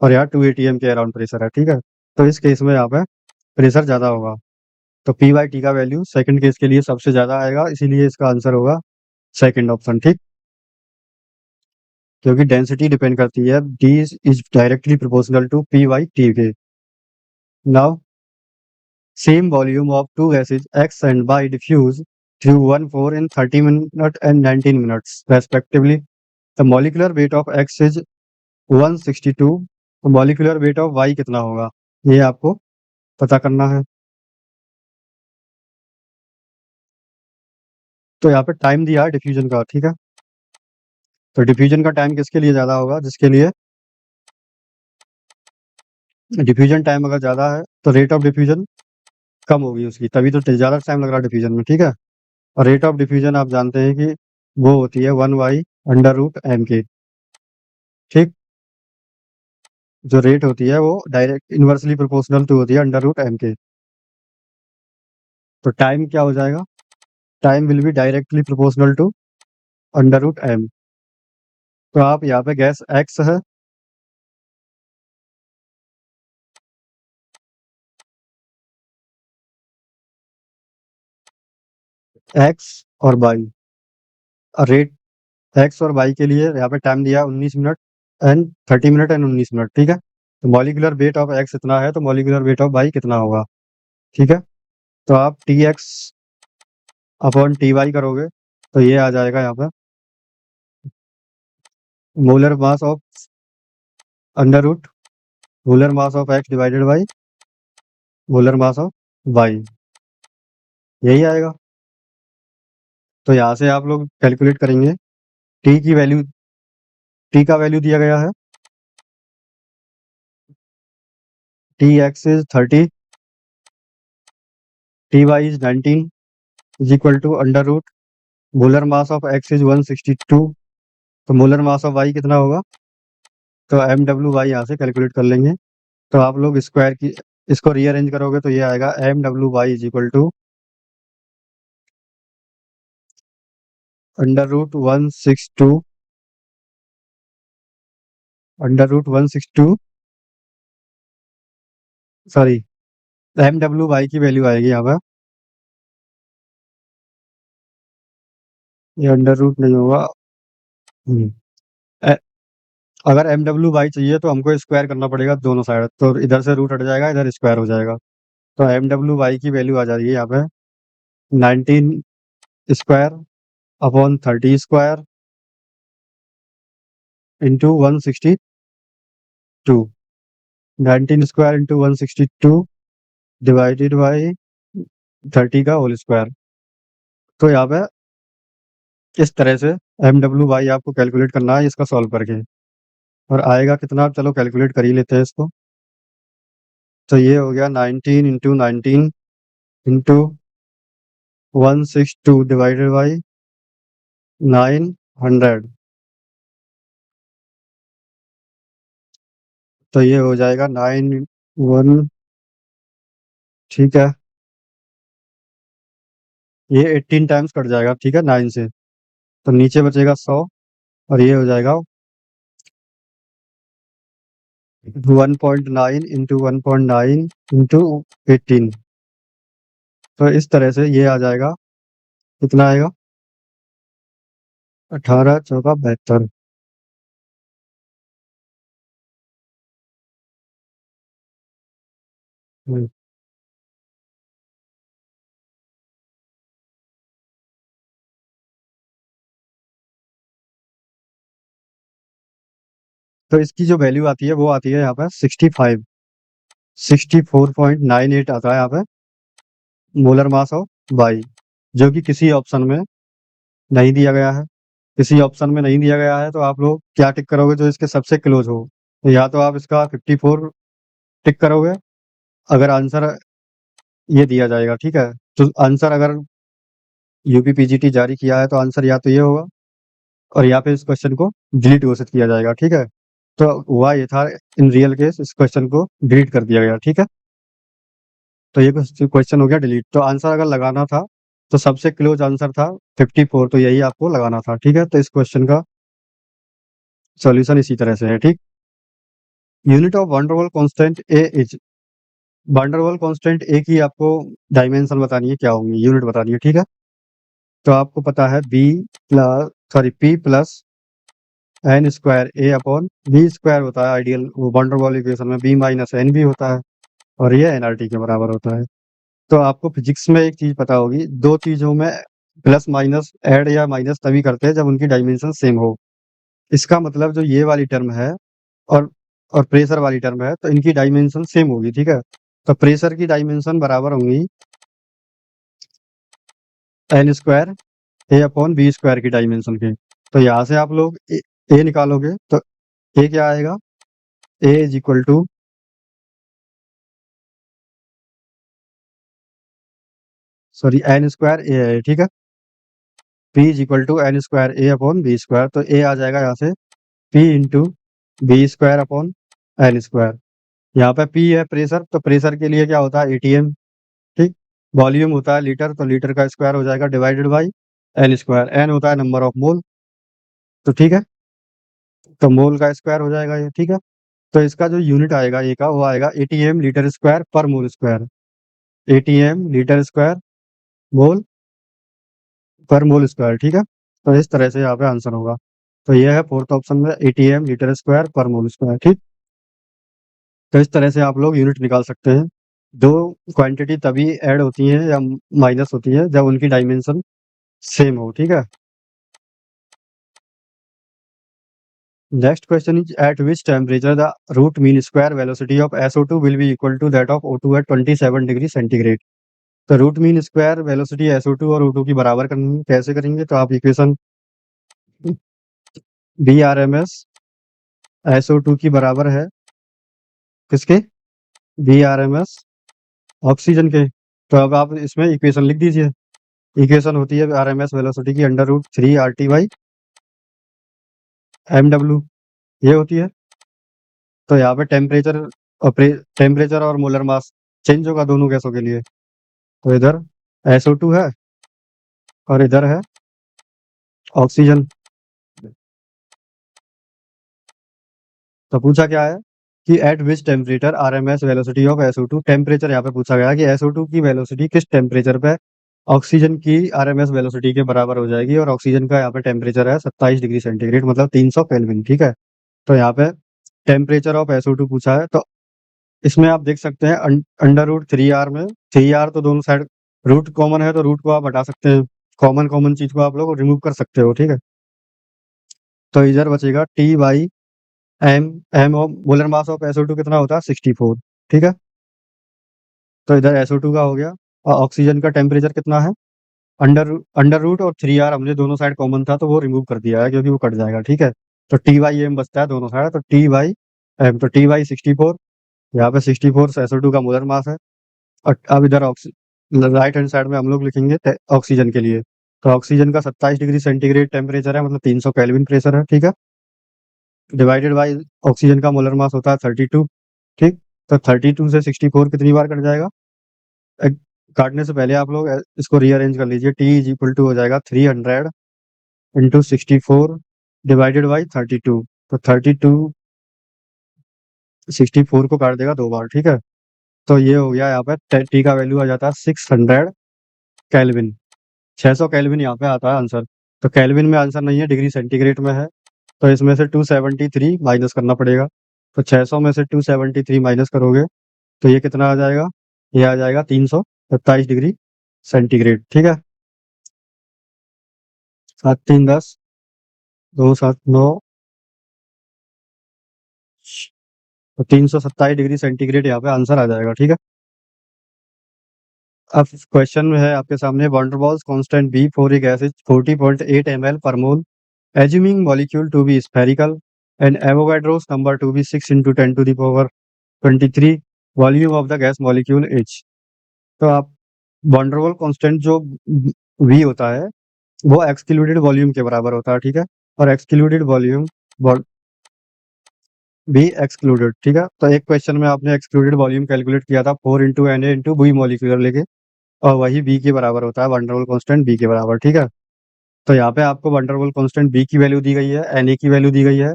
और यहाँ 2 ATM के अराउंड प्रेशर है। ठीक है, तो इस केस में यहाँ पे प्रेशर ज़्यादा होगा। तो पी बाई टी का वैल्यू सेकंड केस के लिए सबसे ज़्यादा आएगा, इसीलिए इसका आंसर होगा सेकंड ऑप्शन। ठीक। क्योंकि डेंसिटी डिपेंड करती है, D is directly proportional to P by T के। Now same volume of two gases X and Y diffuse through 1 4 in 30 minutes and 19 minutes respectively. The molecular weight of X is 162. तो molecular weight of Y कितना होगा, ये आपको पता करना है। तो यहाँ पे टाइम दिया है डिफ्यूजन का। ठीक है, तो डिफ्यूजन का टाइम किसके लिए ज़्यादा होगा? जिसके लिए डिफ्यूजन टाइम अगर ज़्यादा है तो रेट ऑफ डिफ्यूजन कम होगी उसकी, तभी तो ज़्यादा टाइम लग रहा है डिफ्यूजन में। ठीक है, और रेट ऑफ डिफ्यूजन आप जानते हैं कि वो होती है 1/√m के। ठीक। जो रेट होती है वो डायरेक्ट इन्वर्सली प्रोपोर्शनल टू होती है √m के। तो टाइम क्या हो जाएगा? Time will be directly proportional to √m। तो आप यहाँ पे गैस एक्स है, एक्स और वाई, रेट एक्स और वाई के लिए यहाँ पे टाइम दिया 19 minute and 30 minute and 19 minute. ठीक है, तो मॉलिकुलर वेट ऑफ एक्स इतना है, तो मॉलिकुलर वेट ऑफ वाई कितना होगा? ठीक है, तो आप T X upon T Y करोगे तो ये आ जाएगा यहाँ पे molar mass of under root molar mass of X divided by molar mass of Y, यही आएगा। तो यहाँ से आप लोग कैलकुलेट करेंगे टी की वैल्यू, टी का वैल्यू दिया गया है T X is 30, T Y is 19 is equal to under root molar mass of x is 162, तो मोलर मास ऑफ y कितना होगा? तो MWy यहाँ से कैलकुलेट कर लेंगे। तो आप लोग स्क्वायर की इसको रीअरेंज करोगे तो ये आएगा MWy is equal to under root 162 sorry MWy की वैल्यू आएगी यहाँ पर, ये अंडर रूट नहीं होगा। ए- अगर MWy चाहिए तो हमको स्क्वायर करना पड़ेगा दोनों साइड, तो इधर से रूट हट जाएगा, इधर स्क्वायर हो जाएगा। तो MWy की वैल्यू आ जाएगी यहाँ पे 19 square upon 30 square into 162, 19 square into 162 divided by 30 का होल स्क्वायर। तो यहाँ पे इस तरह से MWy आपको कैलकुलेट करना है इसका सॉल्व करके, और आएगा कितना, चलो कैलकुलेट कर ही लेते हैं इसको। तो ये हो गया 19 इंटू 19 इंटू 162 डिवाइडेड बाई 900, तो ये हो जाएगा 91, ठीक है, ये 18 टाइम्स कट जाएगा, ठीक है, 9 से, तो नीचे बचेगा 100, और ये हो जाएगा 1.9 इंटू 1.9 इंटू 18। तो इस तरह से ये आ जाएगा, कितना आएगा, 18 चौका 72। तो इसकी जो वैल्यू आती है वो आती है यहाँ पर 64.98 आता है यहाँ पे मोलर मास ऑफ वाई, जो कि किसी ऑप्शन में नहीं दिया गया है। किसी ऑप्शन में नहीं दिया गया है तो आप लोग क्या टिक करोगे जो इसके सबसे क्लोज हो, तो या तो आप इसका 54 टिक करोगे अगर आंसर ये दिया जाएगा, ठीक है। तो आंसर अगर यूपीपीजीटी जारी किया है तो आंसर या तो ये होगा, और यहाँ पे इस क्वेश्चन को डिलीट घोषित किया जाएगा, ठीक है। तो हुआ ये था, इन रियल केस इस क्वेश्चन को डिलीट कर दिया गया, ठीक है। तो ये क्वेश्चन हो गया डिलीट। तो आंसर अगर लगाना था तो सबसे क्लोज आंसर था 54, तो यही आपको लगाना था, ठीक है। तो इस क्वेश्चन का सॉल्यूशन इसी तरह से है, ठीक। Unit of van der Waals constant a is, van der Waals constant a की आपको डायमेंशन बतानी है, क्या होंगी यूनिट बतानी है, ठीक है। तो आपको पता है P plus n square a upon b square होता है आइडियल, वो वंडरवॉल इक्वेशन में बी माइनस एन भी होता है, और ये एनआरटी के बराबर होता है। तो आपको फिजिक्स में एक चीज पता होगी, दो चीजों में प्लस माइनस ऐड या माइनस तभी करते हैं जब उनकी डायमेंशन सेम हो। इसका मतलब जो ये वाली टर्म है और और प्रेशर वाली टर्म है, तो इनकी डायमेंशन सेम होगी, ठीक है। तो प्रेशर की डायमेंशन बराबर होंगी N square a upon b square की डायमेंशन के। तो यहाँ से आप लोग ए निकालोगे तो ए क्या आएगा, a is equal to, sorry N square a है, ठीक है। P is equal to N square a upon b square, तो ए आ जाएगा यहाँ से P into b square upon N square. यहाँ पे पी है प्रेशर, तो प्रेशर के लिए क्या होता है एटीएम, ठीक। वॉल्यूम होता है लीटर, तो लीटर का स्क्वायर हो जाएगा divided by N square, N होता है नंबर ऑफ मोल, तो ठीक है, तो मोल का स्क्वायर हो जाएगा ये, ठीक है। तो इसका जो यूनिट आएगा ए का वो आएगा एटीएम लीटर स्क्वायर पर mole square, ATM litre square mole पर मोल स्क्वायर, ठीक है। तो इस तरह से यहाँ पे आंसर होगा। तो यह है फोर्थ ऑप्शन में एटीएम लीटर स्क्वायर पर मोल स्क्वायर, ठीक। तो इस तरह से आप लोग यूनिट निकाल सकते हैं। दो क्वांटिटी तभी ऐड होती हैं या माइनस होती है जब उनकी डायमेंशन सेम हो, ठीक है। Next question is at which temperature the root mean square velocity of SO2 will be equal to that of O2 at 27 degree centigrade. तो root mean square velocity SO2 और O2 की बराबर करनी कैसे करेंगे, तो आप इक्वेशन BRMS SO2 की बराबर है किसके, BRMS ऑक्सीजन के। तो अब आप इसमें इक्वेशन लिख दीजिए। इक्वेशन होती है आरएमएस वेलोसिटी की √3 RT बाई mw, ये होती है। तो यहाँ पे टेम्परेचर और मोलर मास चेंज होगा दोनों गैसों के लिए। तो इधर SO2 है और इधर है ऑक्सीजन। तो पूछा क्या है कि eight which temperature RMS velocity of SO2, temperature यहाँ पे पूछा गया कि SO2 की वेलोसिटी किस टेम्परेचर पे ऑक्सीजन की आरएमएस वेलोसिटी के बराबर हो जाएगी, और ऑक्सीजन का यहाँ पे टेम्परेचर है 27 डिग्री सेंटीग्रेड, मतलब 300 केल्विन। ठीक है, तो यहाँ पे टेम्परेचर ऑफ SO2 पूछा है। तो इसमें आप देख सकते हैं √3r में 3r तो दोनों साइड रूट कॉमन है, तो रूट को आप हटा सकते हैं, कॉमन कॉमन चीज को आप लोग रिमूव कर सकते हो। ठीक है, तो इधर बचेगा T by M. M molar mass of SO2 कितना होता है 64। ठीक है, तो इधर SO2 का हो गया। और ऑक्सीजन का टेम्परेचर कितना है, अंडर अंडर रूट और 3r हमने दोनों साइड कॉमन था तो वो रिमूव कर दिया है क्योंकि वो कट जाएगा। ठीक है, तो T बाई एम बचता है दोनों साइड, तो T बाई एम, तो T बाई 64। यहाँ पे 64 SO2 का मोलर मास है। और अब इधर राइट हैंड साइड में हम लोग लिखेंगे ऑक्सीजन के लिए। तो ऑक्सीजन का 27 डिग्री सेंटीग्रेड टेम्परेचर है, मतलब 300 केल्विन प्रेशर है। ठीक है, डिवाइडेड बाई ऑक्सीजन का मोलर मास होता है 32। ठीक, तो 32 से 64 कितनी बार कट जाएगा, काटने से पहले आप लोग इसको रीअरेंज कर लीजिए। T इज इक्वल टू हो जाएगा 300 इंटू 64 डिवाइडेड बाई 32। तो 32 64 को काट देगा 2 बार। ठीक है, तो ये हो गया यहाँ पे T का वैल्यू आ जाता है 600 केल्विन। 600 केल्विन यहाँ पे आता है आंसर। तो केल्विन में आंसर नहीं है, डिग्री सेंटीग्रेड में है, तो इसमें से 273 माइनस करना पड़ेगा। तो 600 में से 273 माइनस करोगे तो ये कितना आ जाएगा, ये आ जाएगा 327 डिग्री सेंटीग्रेड। ठीक है, 7 3 10, 2 7 9, तो 327 डिग्री सेंटीग्रेड यहाँ पे आंसर आ जाएगा। ठीक है, अब क्वेश्चन है आपके सामने, van der Waals constant b for a gas is 40.8 ml per mole, assuming molecule to be spherical and Avogadro's number to be 6 into 10 to the power 23, volume of the gas molecule H। तो आप वंडरबॉल constant जो V होता है वो excluded volume के बराबर होता है। ठीक है, और एक्सक्लूडेड वॉल्यूम बी एक्सक्लूडेड। ठीक है, तो एक क्वेश्चन में आपने एक्सक्लूडेड वॉल्यूम कैलकुलेट किया था 4 into Na into B molecular लेके, और वही बी के बराबर होता है, वंडरबॉल कांस्टेंट बी के बराबर। ठीक है, तो यहाँ पे आपको वंडरबॉल कांस्टेंट बी की वैल्यू दी गई है, Na की वैल्यू दी गई है,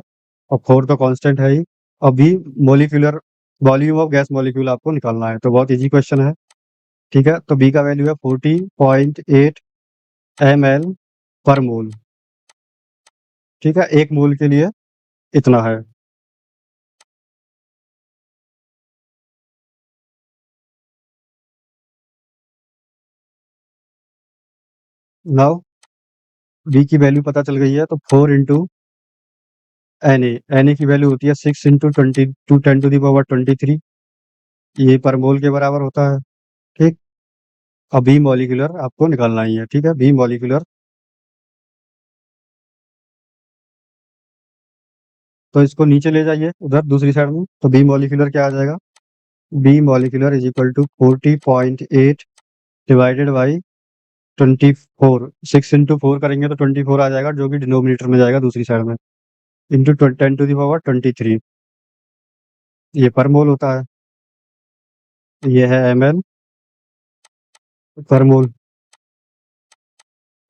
और 4 तो कांस्टेंट है ही, और B molecular volume of gas molecule आपको निकालना है। तो बहुत इजी क्वेश्चन है। ठीक है, तो बी का वैल्यू है 40.8 ml पर मोल। ठीक है, एक मोल के लिए इतना है। नाउ बी की वैल्यू पता चल गई है, तो 4 इंटू Na की वैल्यू होती है 6 इंटू 22 10 टू दी पावर 23, ये पर मोल के बराबर होता है। ठीक, अब बी मॉलिक्यूलर आपको निकालना ही है। ठीक है, बी मॉलिक्यूलर, तो इसको नीचे ले जाइए उधर दूसरी साइड में, तो बी मॉलिक्यूलर क्या आ जाएगा, B molecular is equal to 40.8 divided by 24। 6 into 4 करेंगे तो 24 आ जाएगा, जो कि डिनोमिनेटर में जाएगा दूसरी साइड में, इंटू 10 टू दी पावर 23, ये पर मोल होता है। ये है ml पर मोल,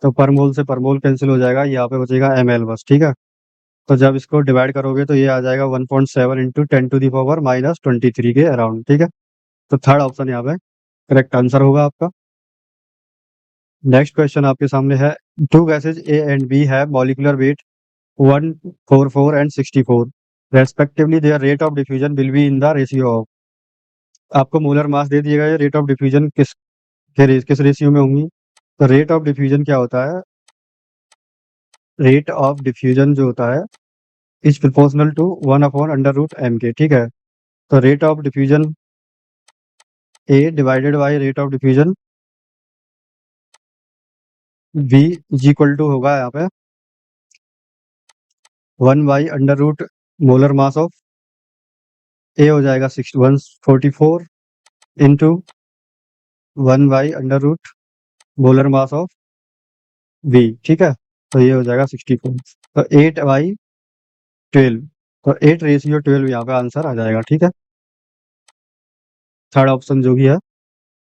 तो पर मोल से पर मोल कैंसिल हो जाएगा, यहाँ पे बचेगा ml बस। ठीक है, तो जब इसको डिवाइड करोगे तो ये आ जाएगा 1.7 इंटू 10 टू दी पावर -23 के अराउंड। ठीक है, तो थर्ड ऑप्शन यहाँ पे करेक्ट आंसर होगा आपका। नेक्स्ट क्वेश्चन आपके सामने है, two gases A and B have molecular weight 144 and 64 respectively, there rate of diffusion will be in the ratio of. आपको मोलर मास दे दिया गया है, रेट ऑफ डिफ्यूजन किस रेशियो में होंगी। तो रेट ऑफ डिफ्यूजन क्या होता है, रेट ऑफ डिफ्यूजन जो होता है इज प्रोपोर्शनल टू 1/√m के। ठीक है, तो rate of diffusion A divided by rate of diffusion B is equal to होगा यहाँ पे 1/√, मोलर मास ऑफ ए हो जाएगा 144 into 1/√, molar mass of B, ठीक है। तो ये हो जाएगा 64। तो 8/12, तो 8:12 यहाँ पे आंसर आ जाएगा, ठीक है। थर्ड ऑप्शन जो भी है।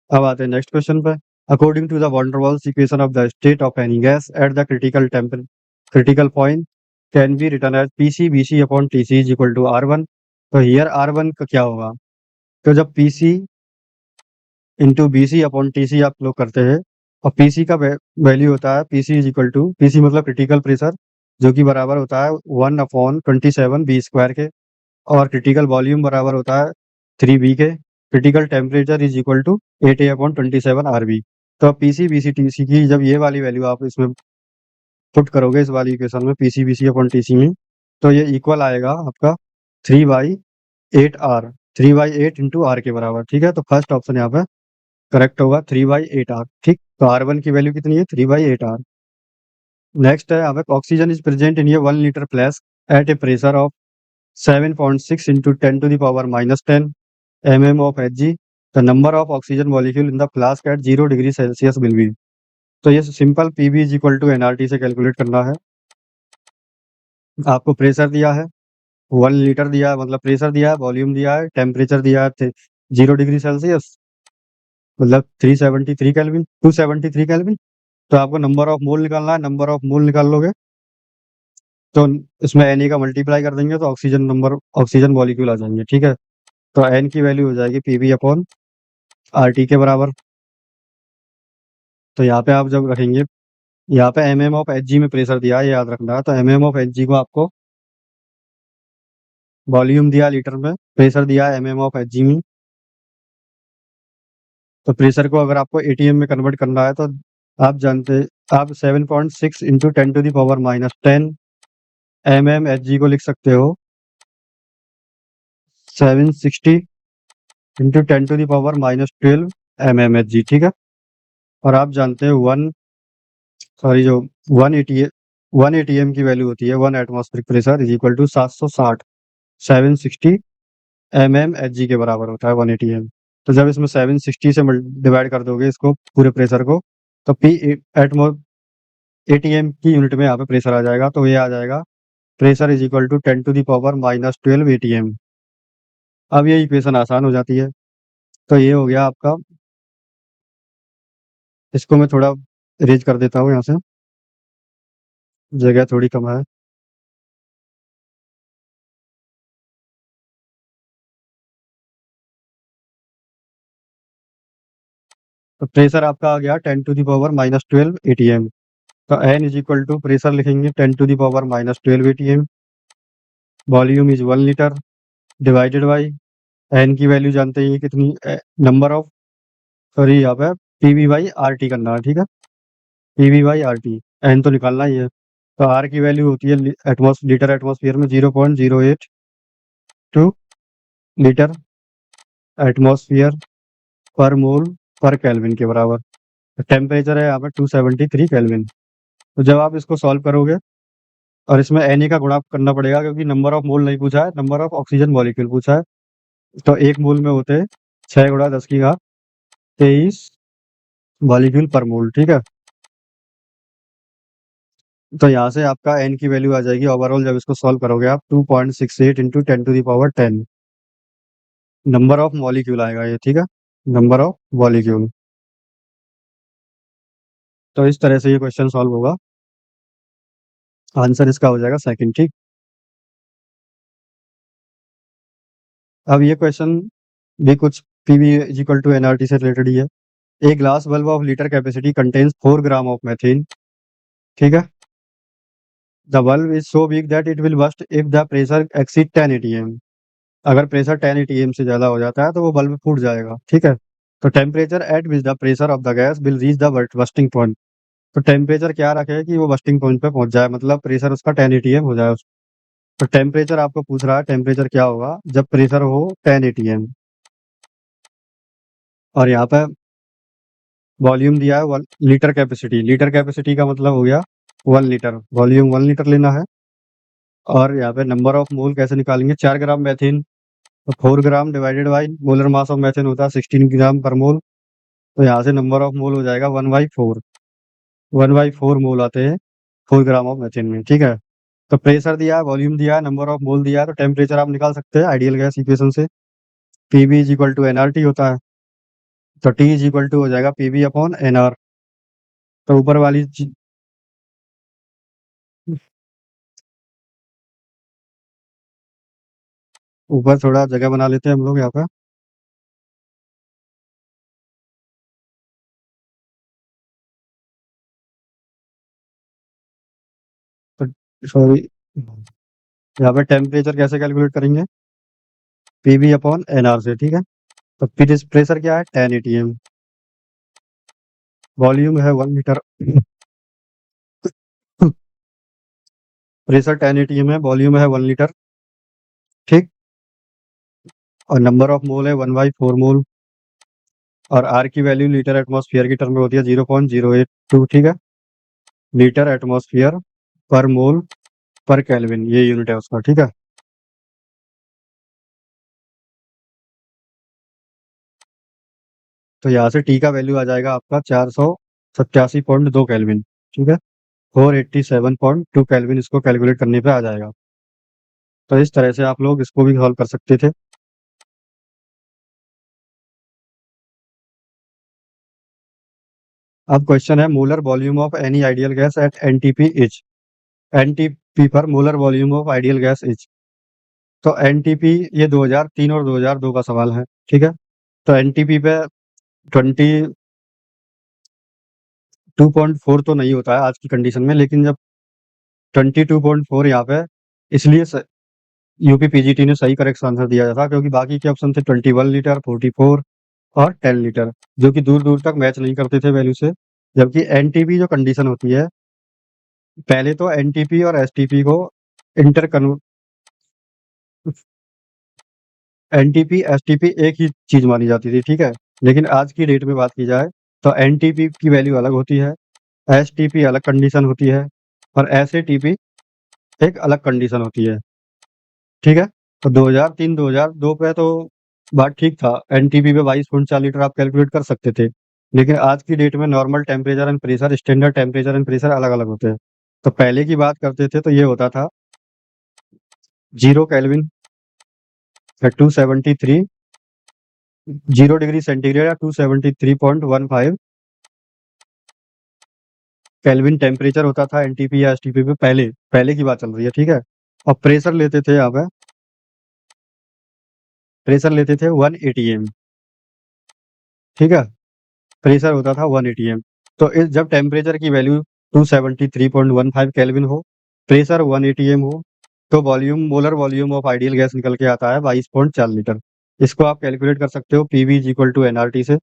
अब आते हैं नेक्स्ट क्वेश्चन पे। According to the van der Waals equation of the state of any gas at the critical point can be written as PC VC upon TC is equal to R1। तो here R1 का क्या होगा? तो जब PC into VC upon TC आप लोग करते हैं, और पीसी का वैल्यू होता है, PC is equal to, PC मतलब क्रिटिकल प्रेशर, जो कि बराबर होता है 1/27 B² के, और क्रिटिकल वॉल्यूम बराबर होता है 3 B के। Critical temperature is equal to 8A/27 RB। तो पीसी बीसी टीसी की जब ये वाली वैल्यू आप इसमें पुट करोगे, इस वाली इक्वेशन में पीसी बीसी अपॉन टीसी में, तो ये इक्वल आएगा आपका 3/8 R, 3/8 इंटू आर के बराबर, ठीक है। तो फर्स्ट ऑप्शन यहाँ पे करेक्ट होगा 3/8 R, ठीक। तो R1 की वैल्यू कितनी है? 3/8 R। नेक्स्ट है यहाँ पे, ऑक्सीजन इज प्रेजेंट इन ये 1 litre flask at a pressure of 7.6 into 10⁻⁻10 mm of Hg। The number of oxygen molecule in the flask at 0 degree Celsius will be. तो ये simple PV is equal to NRT से calculate करना है। आपको pressure दिया है 1 litre दिया है, मतलब प्रेशर दिया है, वॉल्यूम दिया है, टेम्परेचर दिया है 0 डिग्री सेल्सियस, मतलब 373 केल्विन, 273 केल्विन। तो आपको नंबर ऑफ मोल निकालना है। नंबर ऑफ मोल निकाल लोगे तो इसमें Na का मल्टीप्लाई कर देंगे तो ऑक्सीजन मॉलिक्यूल आ जाएंगे, ठीक है। तो N की वैल्यू हो जाएगी पीवी अपॉन RT के बराबर। तो यहाँ पे आप जब रखेंगे, यहाँ पे mm ऑफ Hg में प्रेशर दिया है, ये याद रखना है। तो mm ऑफ Hg को आपको, वॉल्यूम दिया लीटर में, प्रेशर दिया है mm ऑफ Hg में। तो प्रेशर को अगर आपको ATM में कन्वर्ट करना है तो आप जानते, आप 7.6 इंटू 10⁻⁻10 Hg को लिख सकते हो 760 इंटू 10⁻⁻12 Hg, ठीक है। और आप जानते हैं जो 1 ATM की वैल्यू होती है, 1 atmospheric pressure is equal to 760, 760 Hg के बराबर होता है 1 ATM। तो जब इसमें 760 से डिवाइड कर दोगे इसको, पूरे प्रेशर को, तो पी एटमो ATM की यूनिट में यहाँ पे प्रेशर आ जाएगा। तो ये आ जाएगा pressure is equal to 10⁻⁻12 ATM। अब ये इक्वेशन आसान हो जाती है। तो ये हो गया आपका, इसको मैं थोड़ा रेज कर देता हूँ यहाँ से, जगह थोड़ी कम है। तो प्रेशर आपका आ गया 10⁻⁻12 ATM। तो N is equal to, pressure लिखेंगे 10⁻⁻12 ATM, volume is 1 litre, divided by N की वैल्यू जानते हैं कितनी, नंबर ऑफ, सॉरी यहाँ पे PV/RT करना है, ठीक है। PV/RT, N तो निकालना ही है। तो R की वैल्यू होती है लीटर एटमॉस्फेयर में 0.082 लीटर एटमॉस्फेयर पर मोल पर केल्विन के बराबर। टेम्परेचर है यहाँ पर 273 केल्विन। तो जब आप इसको सॉल्व करोगे, और इसमें Na का गुणा करना पड़ेगा क्योंकि नंबर ऑफ मोल नहीं पूछा है, नंबर ऑफ ऑक्सीजन मॉलिक्यूल पूछा है। तो 1 मोल में होते 6 × 10⁻23 मॉलिक्यूल पर मोल, ठीक है। तो यहाँ से आपका N की वैल्यू आ जाएगी ओवरऑल, जब इसको सॉल्व करोगे आप, 2.68 इंटू 10⁻10 नंबर ऑफ मॉलिक्यूल आएगा ये, ठीक है, नंबर ऑफ मॉलिक्यूल। तो इस तरह से ये क्वेश्चन सॉल्व होगा। आंसर इसका हो जाएगा सेकंड, ठीक। अब ये क्वेश्चन भी कुछ PV is equal to NRT से रिलेटेड ही है। A glass bulb of litre capacity contains 4 gram of methane, ठीक है। The bulb is so big that it will burst if the pressure exceed 10 ATM। अगर pressure 10 ATM से ज्यादा हो जाता है तो वो बल्ब फूट जाएगा, ठीक है। तो temperature at which the pressure of the gas will reach the bursting point. तो टेम्परेचर क्या रखे कि वो बस्टिंग पॉइंट पे पहुंच जाए, मतलब प्रेशर उसका 10 ATM हो जाए। तो टेम्परेचर आपको पूछ रहा है, टेम्परेचर क्या होगा जब प्रेशर हो 10 ATM। और यहाँ पे वॉल्यूम दिया है लीटर कैपेसिटी, लीटर कैपेसिटी का मतलब हो गया 1 लीटर, वॉल्यूम 1 लीटर लेना है। और यहाँ पे नंबर ऑफ मोल कैसे निकालेंगे, 4 ग्राम मैथिन, तो 4 gram divided by molar mass of methane होता है 16 ग्राम पर मोल। तो यहाँ से नंबर ऑफ मोल हो जाएगा 1/4। 1/4 मोल आते हैं 4 ग्राम ऑफ मीथेन में, ठीक है। तो प्रेशर दिया है, वॉल्यूम दिया है, नंबर ऑफ मोल दिया है, तो टेम्परेचर आप निकाल सकते हैं आइडियल गैस इक्वेशन से। PV is equal to NRT होता है, तो टी इज इक्वल टू हो जाएगा पीबी अपॉन एनआर। तो ऊपर वाली ऊपर थोड़ा जगह बना लेते हैं हम लोग यहाँ पे। तो सॉरी, यहाँ पे टेम्परेचर कैसे कैलकुलेट करेंगे, पीबी अपॉन एनआर से, ठीक है। तो फिर इस प्रेशर क्या है 10 एटीएम, वॉल्यूम है 1 लीटर। प्रेशर 10 एटीएम है, वॉल्यूम है 1 लीटर, ठीक। और नंबर ऑफ मोल है 1/4 मोल, और आर की वैल्यू लीटर एटमॉस्फेयर की टर्म में होती है 0.082, ठीक है। लीटर एटमॉस्फेयर पर मोल पर केल्विन, ये यूनिट है उसका, ठीक है। तो यहाँ से टी का वैल्यू आ जाएगा आपका 487.2 केल्विन, ठीक है। 487.2 केल्विन इसको कैलकुलेट करने पे आ जाएगा। तो इस तरह से आप लोग इसको भी सॉल्व कर सकते थे। अब क्वेश्चन है molar volume of any ideal gas at NTP is, NTP पर molar volume of ideal gas is. तो एनटीपी ये 2003 और 2002 का सवाल है, ठीक है। तो एनटीपी पे 22.4 तो नहीं होता है आज की कंडीशन में, लेकिन जब 22.4 यहाँ पे, इसलिए यूपी पीजीटी ने सही करेक्ट आंसर दिया था, क्योंकि बाकी के ऑप्शन थे 21 लीटर, 44 और 10 लीटर, जो कि दूर दूर तक मैच नहीं करते थे वैल्यू से। जबकि एनटीपी जो कंडीशन होती है, पहले तो एनटीपी और एसटीपी को इंटर एनटीपी एसटीपी एक ही चीज मानी जाती थी, ठीक है। लेकिन आज की डेट में बात की जाए तो एनटीपी की वैल्यू अलग होती है, एसटीपी अलग कंडीशन होती है, और एसएटीपी एक अलग कंडीशन होती है, ठीक है। तो 2003 2002 पे तो बात ठीक था, एनटीपी पे 22.4 लीटर आप कैलकुलेट कर सकते थे। लेकिन आज की डेट में normal temperature and pressure, standard temperature and pressure अलग अलग होते हैं। तो पहले की बात करते थे तो ये होता था 0 केल्विन या 273, 0 डिग्री सेंटीग्रेड या 273.15 केल्विन टेम्परेचर होता था एनटीपी या एसटीपी पे, पहले पहले की बात चल रही है, ठीक है। और प्रेशर लेते थे यहाँ पे, प्रेशर लेते थे 1 atm, ठीक है। प्रेशर होता था 1 atm। तो इस जब टेम्परेचर की वैल्यू 273.15 केल्विन हो, प्रेशर 1 atm हो, तो volume, molar volume of ideal gas निकल के आता है 22.4 लीटर। इसको आप कैलकुलेट कर सकते हो PV is equal to NRT से।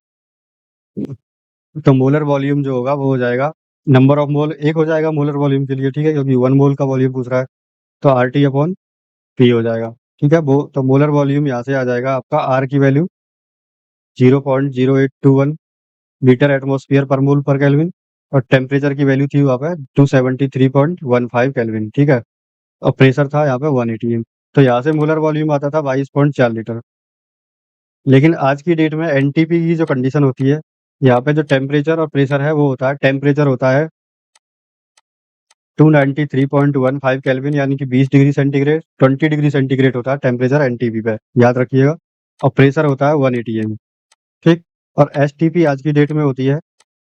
तो मोलर वॉल्यूम जो होगा वो हो जाएगा, नंबर ऑफ मोल एक हो जाएगा मोलर वॉल्यूम के लिए, ठीक है, क्योंकि 1 मोल का वॉल्यूम पूछ रहा है। तो आर टी अपॉन पी हो जाएगा, ठीक है। वो तो मोलर वॉल्यूम यहाँ से आ जाएगा आपका, आर की वैल्यू 0.0821 लीटर एटमॉस्फेयर पर मोल पर केल्विन, और टेम्परेचर की वैल्यू थी वहाँ पे 273.15 केल्विन, ठीक है। और प्रेशर था यहाँ पे 1 atm। तो यहाँ से मोलर वॉल्यूम आता था 22.4 लीटर। लेकिन आज की डेट में एनटीपी की जो कंडीशन होती है, यहाँ पे जो टेम्परेचर और प्रेशर है वो होता है, टेम्परेचर होता है 293.15 केल्विन, यानी कि 20 डिग्री सेंटीग्रेड, 20 डिग्री सेंटीग्रेड होता है टेम्परेचर एनटीपी पे, याद रखिएगा। और प्रेशर होता है 1 atm, ठीक। और एसटीपी आज की डेट में होती है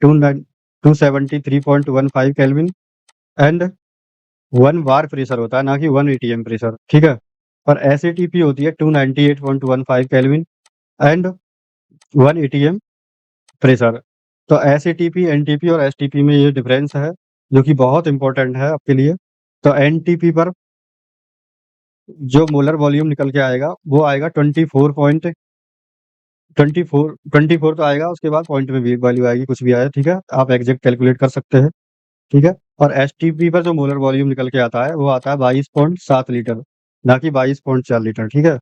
273.15 केल्विन एंड 1 बार प्रेशर होता है, ना कि 1 atm प्रेशर, ठीक है। और एसएटीपी होती है 298.15 केल्विन एंड 1 atm प्रेशर। तो एसएटीपी, एनटीपी और एसटीपी में ये डिफरेंस है, जो कि बहुत इंपॉर्टेंट है आपके लिए। तो एनटीपी पर जो मोलर वॉल्यूम निकल के आएगा वो आएगा 24 तो आएगा, उसके बाद पॉइंट में भी वैल्यू आएगी, कुछ भी आए, ठीक है। आप एग्जैक्ट कैलकुलेट कर सकते हैं, ठीक है। और एसटीपी पर जो मोलर वॉल्यूम निकल के आता है वो आता है 22.7 लीटर, ना कि 22.4 लीटर, ठीक है।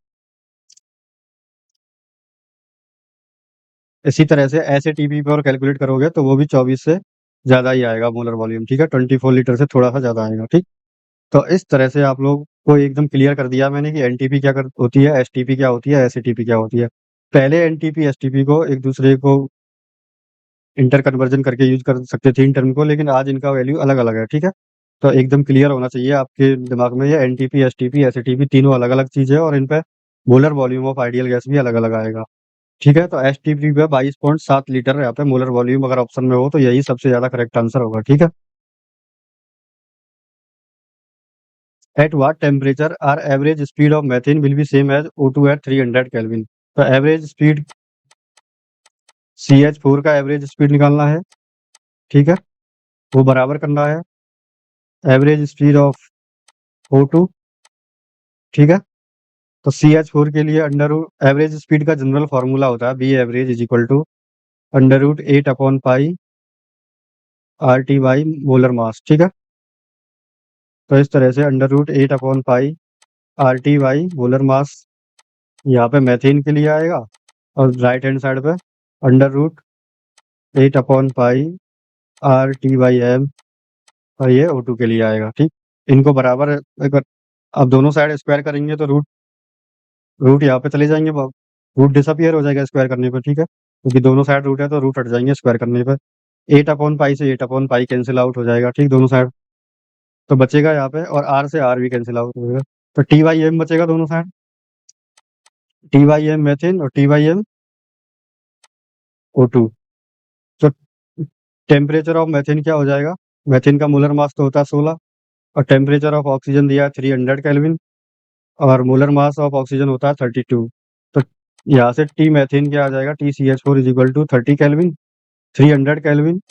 इसी तरह से ऐसे टीपी पर कैलकुलेट करोगे तो वो भी 24 से ज़्यादा ही आएगा मोलर वॉल्यूम, ठीक है। 24 लीटर से थोड़ा सा ज़्यादा आएगा, ठीक। तो इस तरह से आप लोग को एकदम क्लियर कर दिया मैंने कि एनटीपी क्या होती है, एसटीपी क्या होती है, एसएटीपी क्या होती है। पहले एनटीपी एसटीपी को एक दूसरे को इंटर कन्वर्जन करके यूज़ कर सकते थे इन टर्म को, लेकिन आज इनका वैल्यू अलग-अलग है, ठीक है? तो एकदम क्लियर होना चाहिए आपके दिमाग में, ये एनटीपी, एसटीपी, एसएटीपी तीनों अलग-अलग चीज़ है और इन पे molar volume of ideal gas भी अलग-अलग आएगा, ठीक है? तो एसटीपी पे 22.7 लीटर यहाँ पे मोलर वॉल्यूम अगर ऑप्शन में हो तो यही सबसे ज़्यादा करेक्ट आंसर होगा, ठीक है? At what temperature our average speed of methane will be same as O2 at 300 Kelvin? तो एवरेज स्पीड CH4 का एवरेज स्पीड निकालना है, ठीक है? वो बराबर करना है एवरेज स्पीड ऑफ O2, ठीक है? तो CH4 के लिए अंडर रूट एवरेज स्पीड का जनरल फार्मूला होता है V average is equal to under root 8/पाई RT बाई मोलर मास, ठीक है? तो इस तरह से अंडर रूट 8/पाई RT बाई मोलर मास यहाँ पे मैथेन के लिए आएगा और राइट हैंड साइड पे अंडर रूट 8/पाई RT/m और ये O2 के लिए आएगा, ठीक? इनको बराबर अगर अब दोनों साइड स्क्वायर करेंगे तो रूट रूट यहाँ पे चले जाएंगे, रूट डिसअपियर हो जाएगा स्क्वायर करने पर, ठीक है? क्योंकि दोनों साइड रूट है तो रूट हट जाएंगे स्क्वायर करने पर। 8/पाई से 8/पाई कैंसिल आउट हो जाएगा, ठीक? दोनों साइड तो बचेगा यहाँ पे, और आर से आर भी कैंसिल आउट हो जाएगा, तो T/m बचेगा दोनों साइड, T/m मैथेन और T/m O2। तो टेम्परेचर ऑफ मैथेन क्या हो जाएगा? मैथेन का मोलर मास तो होता है 16 और टेम्परेचर ऑफ ऑक्सीजन दिया है 300 केल्विन और मोलर मास ऑफ ऑक्सीजन होता है 32। तो यहाँ से टी मैथेन क्या आ जाएगा? TCH4 is equal to 30 kelvin 300 kelvin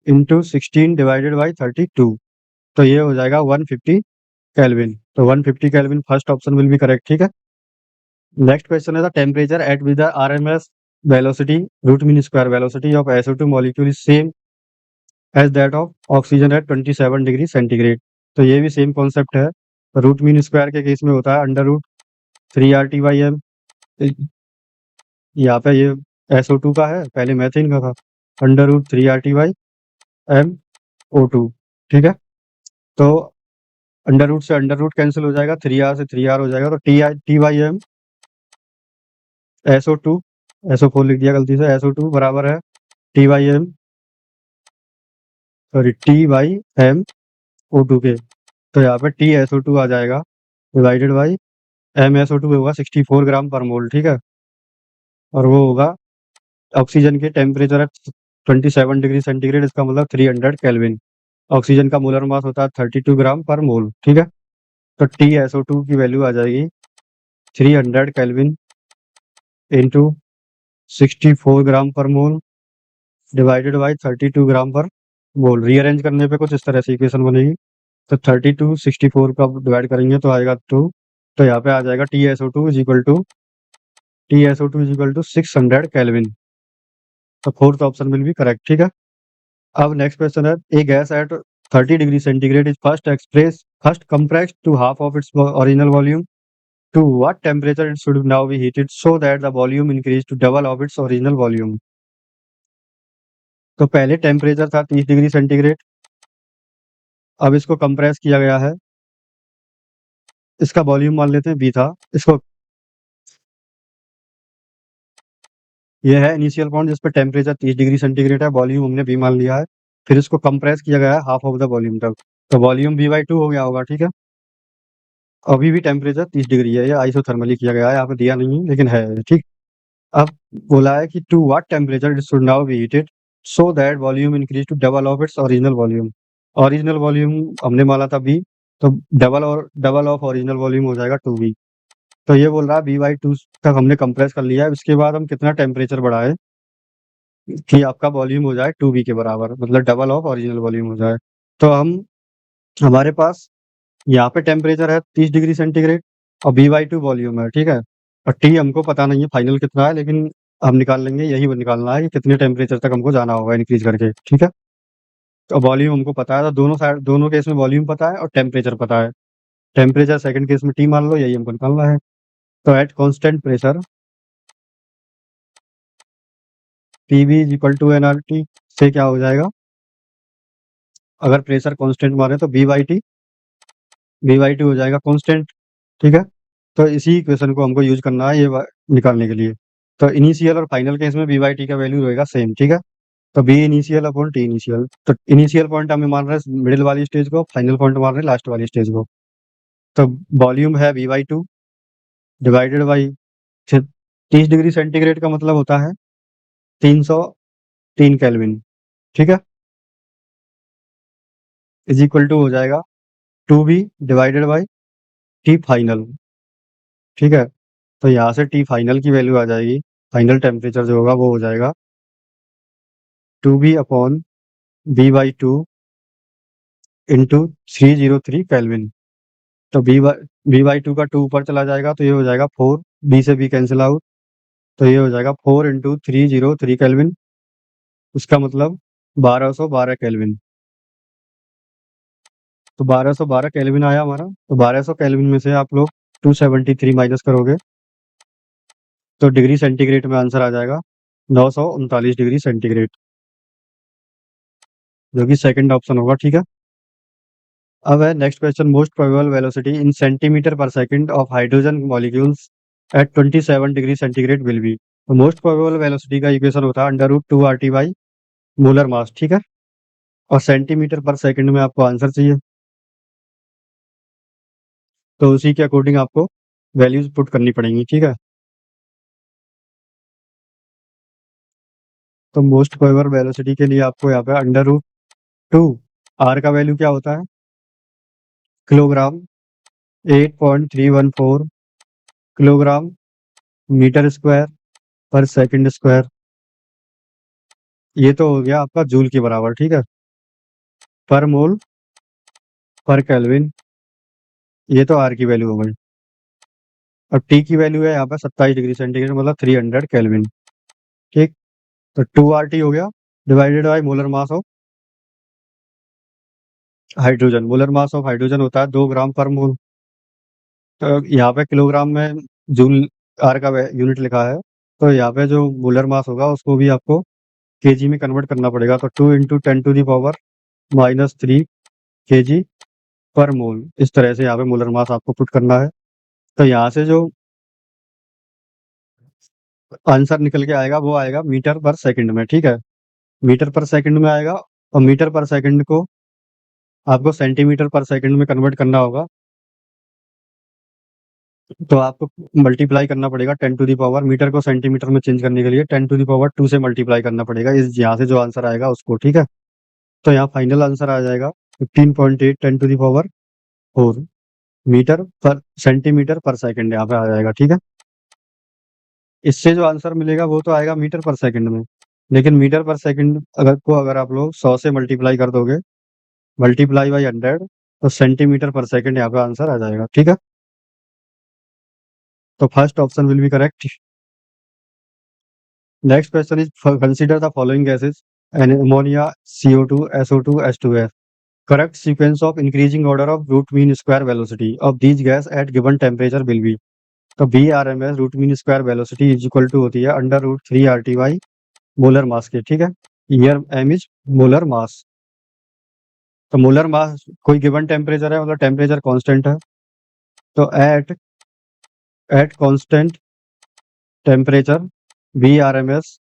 into 16 divided by 32, तो ये हो जाएगा 150 केल्विन। तो 150 kelvin first option will be correct, ठीक है? नेक्स्ट क्वेश्चन है the temperature at with the RMS velocity root mean square velocity of SO2 molecule is same as that of oxygen at 27 degree centigrade. तो ये भी same concept है। Root mean square के case में होता है under root 3RT/m। यहाँ पे ये SO2 का है, पहले मैथेन का था, अंडर रूट 3RT/m O2, ठीक है? तो अंडर रूट से अंडर रूट कैंसिल हो जाएगा, 3R से 3R हो जाएगा, तो T/m SO4 लिख दिया गलती से, SO2 बराबर है T/m सॉरी T/m O2 के। तो यहाँ पे TSO2 आ जाएगा डिवाइडेड बाई MSO2 होगा 64 ग्राम पर मोल, ठीक है? और वो होगा ऑक्सीजन के टेम्परेचर है 27 डिग्री सेंटीग्रेड, इसका मतलब 300 केल्विन। ऑक्सीजन का मोलर मास होता है 32 ग्राम पर मोल, ठीक है? तो TSO2 की वैल्यू आ जाएगी 300 केल्विन इंटू 64 ग्राम पर मोल डिवाइडेड बाई 32 ग्राम पर मोल। रीअरेंज करने पे कुछ इस तरह से इक्वेशन बनेगी, तो 32 64 का डिवाइड करेंगे तो आएगा 2, तो यहाँ पे आ जाएगा TSO2 is equal to 600 kelvin. तो fourth option will be correct, ठीक है? अब नेक्स्ट क्वेश्चन है a gas at 30 degree centigrade is first compressed to half of its original volume. To what temperature it should now be heated so that the volume increase to double of its original volume? तो पहले temperature था 30 degree centigrade, अब इसको compress किया गया है, इसका volume मान लेते हैं V था, इसको ये है इनिशियल पॉइंट जिस पे टेम्परेचर 30 डिग्री सेंटीग्रेड है, वॉल्यूम हमने V मान लिया है, फिर इसको कंप्रेस किया गया है हाफ ऑफ द वॉल्यूम तक, तो वॉल्यूम V/2 हो गया होगा, ठीक है? अभी भी टेम्परेचर 30 डिग्री है, ये आइसोथर्मली किया गया है, यहाँ पे दिया नहीं है लेकिन है, ठीक? अब बोला है कि to what temperature it should now be heated so that volume increase to double of its original volume. Original volume हमने माना था V, तो डबल ऑफ ओरिजिनल वॉल्यूम हो जाएगा 2V। तो ये बोल रहा है V/2 तक हमने कंप्रेस कर लिया है, इसके बाद हम कितना टेम्परेचर बढ़ाएं कि आपका वॉल्यूम हो जाए 2V के बराबर, मतलब डबल ऑफ ओरिजिनल वॉल्यूम हो जाए। तो हमारे पास यहाँ पे टेम्परेचर है 30 डिग्री सेंटीग्रेड और V/2 वॉल्यूम है, ठीक है? और T हमको पता नहीं है फाइनल कितना है, लेकिन हम निकाल लेंगे, यही निकालना है कि कितने टेम्परेचर तक हमको जाना होगा इंक्रीज करके, ठीक है? तो वॉल्यूम हमको पता है, तो दोनों केस में वॉल्यूम पता है और टेम्परेचर पता है। टेम्परेचर सेकंड केस में T मान लो, यही हमको निकालना है। तो at constant pressure PV is equal to nRT से क्या हो जाएगा? अगर प्रेशर कांस्टेंट मारे तो V/2 हो जाएगा कांस्टेंट, ठीक है? तो इसी इक्वेशन को हमको यूज करना है ये निकालने के लिए। तो इनिशियल और फाइनल केस में V/T का वैल्यू रहेगा सेम, ठीक है? तो V initial upon T initial. तो इनिशियल पॉइंट हमें मान रहे हैं मिडिल वाली स्टेज को, फाइनल पॉइंट मान रहे हैं लास्ट वाली स्टेज को। तो वॉल्यूम है V/2 divided by 30 degree centigrade का मतलब होता है 303 केल्विन, ठीक है, इज इक्वल टू हो जाएगा 2B divided by T final, ठीक है। तो यहाँ से टी फाइनल की वैल्यू आ जाएगी, फाइनल टेम्परेचर जो होगा वो हो जाएगा 2B upon B/2 into 303 kelvin. तो B/2 का 2 ऊपर चला जाएगा तो ये हो जाएगा 4, B से B कैंसिल आउट, तो ये हो जाएगा 4 इंटू 303 केल्विन, उसका मतलब 1212 केल्विन। तो 1212 केल्विन आया हमारा। तो 1200 केल्विन में से आप लोग 273 माइनस करोगे तो डिग्री सेंटीग्रेड में आंसर आ जाएगा 939 डिग्री सेंटीग्रेड, जो कि सेकंड ऑप्शन होगा, ठीक है। अब है next question, most probable velocity in centimetre per second of hydrogen molecules at 27 degree centigrade will be. तो मोस्ट प्रोबेबल वेलोसिटी का इक्वेशन होता है √2 RT बाई मोलर मास, ठीक है। और सेंटीमीटर पर सेकंड में आपको आंसर चाहिए, तो उसी के अकॉर्डिंग आपको वैल्यूज पुट करनी पड़ेंगी, ठीक है। तो मोस्ट प्रोबेबल वेलोसिटी के लिए आपको यहाँ पे √2 R का वैल्यू क्या होता है, किलोग्राम, 8.314 किलोग्राम मीटर स्क्वायर पर सेकंड स्क्वायर। ये तो हो गया आपका जूल के बराबर, ठीक है। पर मोल पर केल्विन, ये तो आर की वैल्यू हो गई। अब टी की वैल्यू है यहाँ पे 27 डिग्री सेंटीग्रेड मतलब 300 केल्विन, ठीक। तो 2 RT हो गया divided by molar mass of hydrogen. Molar mass of hydrogen होता है 2 ग्राम पर मोल। तो यहाँ पे किलोग्राम में जूल आर का यूनिट लिखा है, तो यहाँ पे जो मोलर मास होगा उसको भी आपको केजी में कन्वर्ट करना पड़ेगा। तो 2 × 10⁻³ पर मोल, इस तरह से यहाँ पे मोलर मास आपको पुट करना है। तो यहाँ से जो आंसर निकल के आएगा वो आएगा मीटर पर सेकंड में, ठीक है। मीटर पर सेकंड में आएगा, और मीटर पर सेकंड को आपको सेंटीमीटर पर सेकंड में कन्वर्ट करना होगा, तो आपको मल्टीप्लाई करना पड़ेगा 10⁻, मीटर को सेंटीमीटर में चेंज करने के लिए 10⁻² से मल्टीप्लाई करना पड़ेगा इस यहाँ से जो आंसर आएगा उसको, ठीक है। तो यहाँ फाइनल आंसर आ जाएगा 15.8 10⁻⁴ मीटर पर सेंटीमीटर पर सेकंड यहाँ पे आ जाएगा, ठीक है। इससे जो आंसर मिलेगा वो तो आएगा मीटर पर सेकंड में, लेकिन मीटर पर सेकंड अगर आप लोग 100 से मल्टीप्लाई कर दोगे, मल्टीप्लाई बाई 100, तो सेंटीमीटर पर सेकंड यहाँ पे आंसर आ जाएगा, ठीक है। तो first option will be correct. Next question is consider the following gases N ammonia, CO2, SO2, H2S। Correct sequence of increasing order of root mean square velocity of these gas at given temperature will be. तो VRMS root mean square velocity is equal to होती है √3 RT by molar मास के, ठीक है। Here M is molar mass. तो molar mass कोई given temperature है, मतलब टेम्परेचर कांस्टेंट है, तो at constant temperature V R M S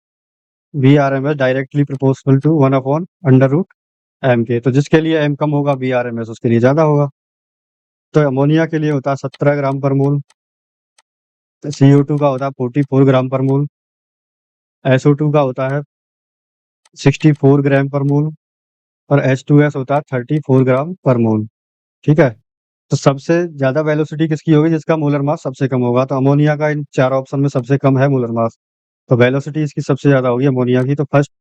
directly proportional to 1/√m के। तो जिसके लिए m कम होगा VRMS उसके लिए ज्यादा होगा। तो अमोनिया के लिए होता है 17 ग्राम पर मोल, CO2 का होता है 44 ग्राम पर मोल, SO2 का होता है 64 ग्राम पर मोल, और H2S होता है 34 ग्राम पर मोल, ठीक है। तो सबसे ज्यादा वेलोसिटी किसकी होगी, जिसका मोलर मास सबसे कम होगा। तो अमोनिया का इन चार ऑप्शन में सबसे कम है मोलर मास, तो वेलोसिटी इसकी सबसे ज्यादा होगी अमोनिया की। तो फर्स्ट,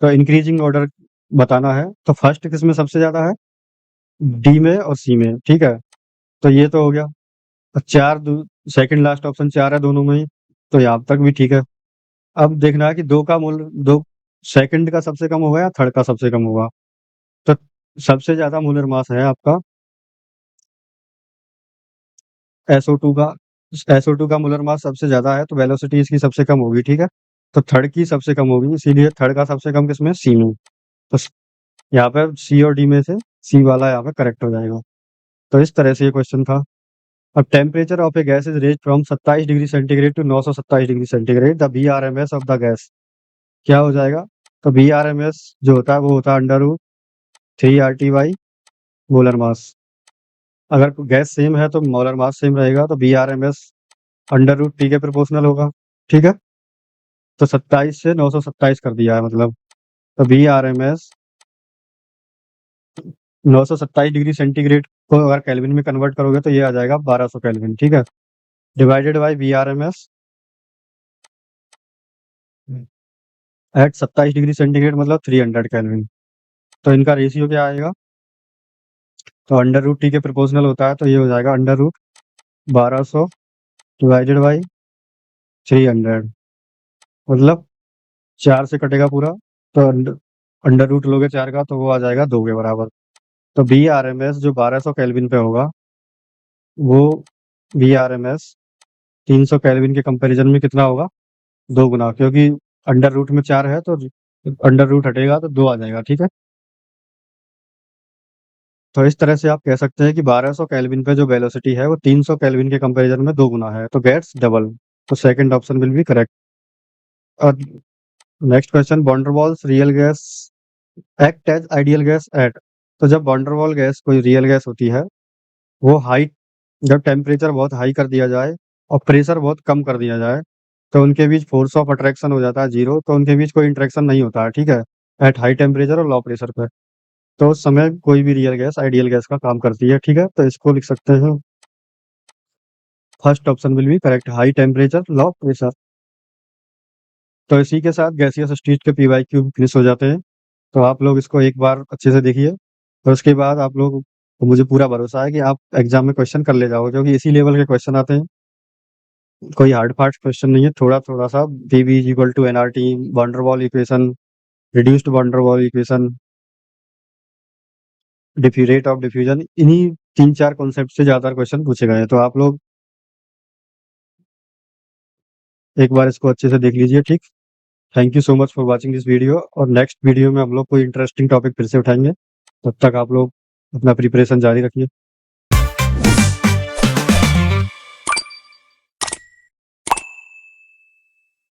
तो इंक्रीजिंग ऑर्डर बताना है, तो फर्स्ट किस में सबसे ज्यादा है, डी में और सी में, ठीक है। तो ये तो हो गया। और सेकंड लास्ट ऑप्शन 4 है दोनों में ही, तो यहाँ तक भी ठीक है। अब देखना है कि दो सेकंड का सबसे कम होगा या थर्ड का सबसे कम होगा। तो सबसे ज्यादा मोलर मास है आपका SO2 का। SO2 का मोलर मास सबसे ज्यादा है, तो वेलोसिटी इसकी सबसे कम होगी, ठीक है। तो थर्ड की सबसे कम होगी, इसीलिए थर्ड का सबसे कम किसमें, सी में। तो यहाँ पे सी और डी में से सी वाला यहाँ पे करेक्ट हो जाएगा। तो इस तरह से ये क्वेश्चन था। अब temperature of a gas is raise from 27 degree centigrade to 927 degree centigrade, the VRMS of the gas क्या हो जाएगा, तो BRMS जो होता है वो होता है √3 RT/, मोलर मास। अगर गैस सेम है तो मोलर मास सेम रहेगा, तो BRMS √T के प्रोपोर्शनल होगा। ठीक है, तो 27 से 927 कर दिया है मतलब। तो BRMS 927 डिग्री सेंटीग्रेड को अगर केल्विन में कन्वर्ट करोगे तो ये आ जाएगा 1200 केल्विन। ठीक है, divided by BRMS at 27 degree centigrade मतलब 300 केल्विन। तो इनका रेशियो क्या आएगा? तो √T के प्रोपोर्शनल होता है, तो ये हो जाएगा √1200 डिवाइडेड बाई 300, मतलब 4 से कटेगा पूरा, तो अंडर रूट लोगे 4 का तो वो आ जाएगा 2 के बराबर। तो BRMS जो 1200 केल्विन पे होगा वो BRMS 300 केल्विन के कंपैरिजन में कितना होगा? 2 गुना, क्योंकि अंडर रूट में 4 है तो अंडर रूट हटेगा तो 2 आ जाएगा। ठीक है, तो इस तरह से आप कह सकते हैं कि 1200 केल्विन पे जो वेलोसिटी है वो 300 केल्विन के कंपैरिजन में 2 गुना है, तो गेट्स डबल। तो second option will be correct. और next question, van der Waals real gas act as ideal gas at. तो जब वॉन्डरवॉल गैस कोई रियल गैस होती है, वो हाई, जब टेम्परेचर बहुत हाई कर दिया जाए और प्रेशर बहुत कम कर दिया जाए तो उनके बीच फोर्स ऑफ अट्रैक्शन हो जाता है 0, तो उनके बीच कोई इंट्रैक्शन नहीं होता है। ठीक है, एट हाई टेम्परेचर और लो प्रेशर पे, तो उस समय कोई भी रियल गैस आइडियल गैस का काम करती है। ठीक है, तो इसको लिख सकते हैं, first option will be correct, high temperature low pressure. तो इसी के साथ गैसियस स्टेट के PYQ फिनिश हो जाते हैं। तो आप लोग इसको एक बार अच्छे से देखिए, और उसके बाद आप लोग, मुझे पूरा भरोसा है कि आप एग्जाम में क्वेश्चन कर ले जाओगे, क्योंकि इसी लेवल के क्वेश्चन आते हैं, कोई हार्ड फास्ट क्वेश्चन नहीं है, थोड़ा थोड़ा सा PV=NRT, van der Waals equation, reduced van der Waals equation, rate of diffusion, इन्हीं 3-4 कॉन्सेप्ट से ज़्यादा क्वेश्चन पूछे गए हैं। तो आप लोग एक बार इसको अच्छे से देख लीजिए। ठीक, thank you so much for watching this video, और नेक्स्ट वीडियो में हम लोग कोई इंटरेस्टिंग टॉपिक फिर से उठाएंगे। तब तक आप लोग अपना प्रिपरेशन जारी रखिए।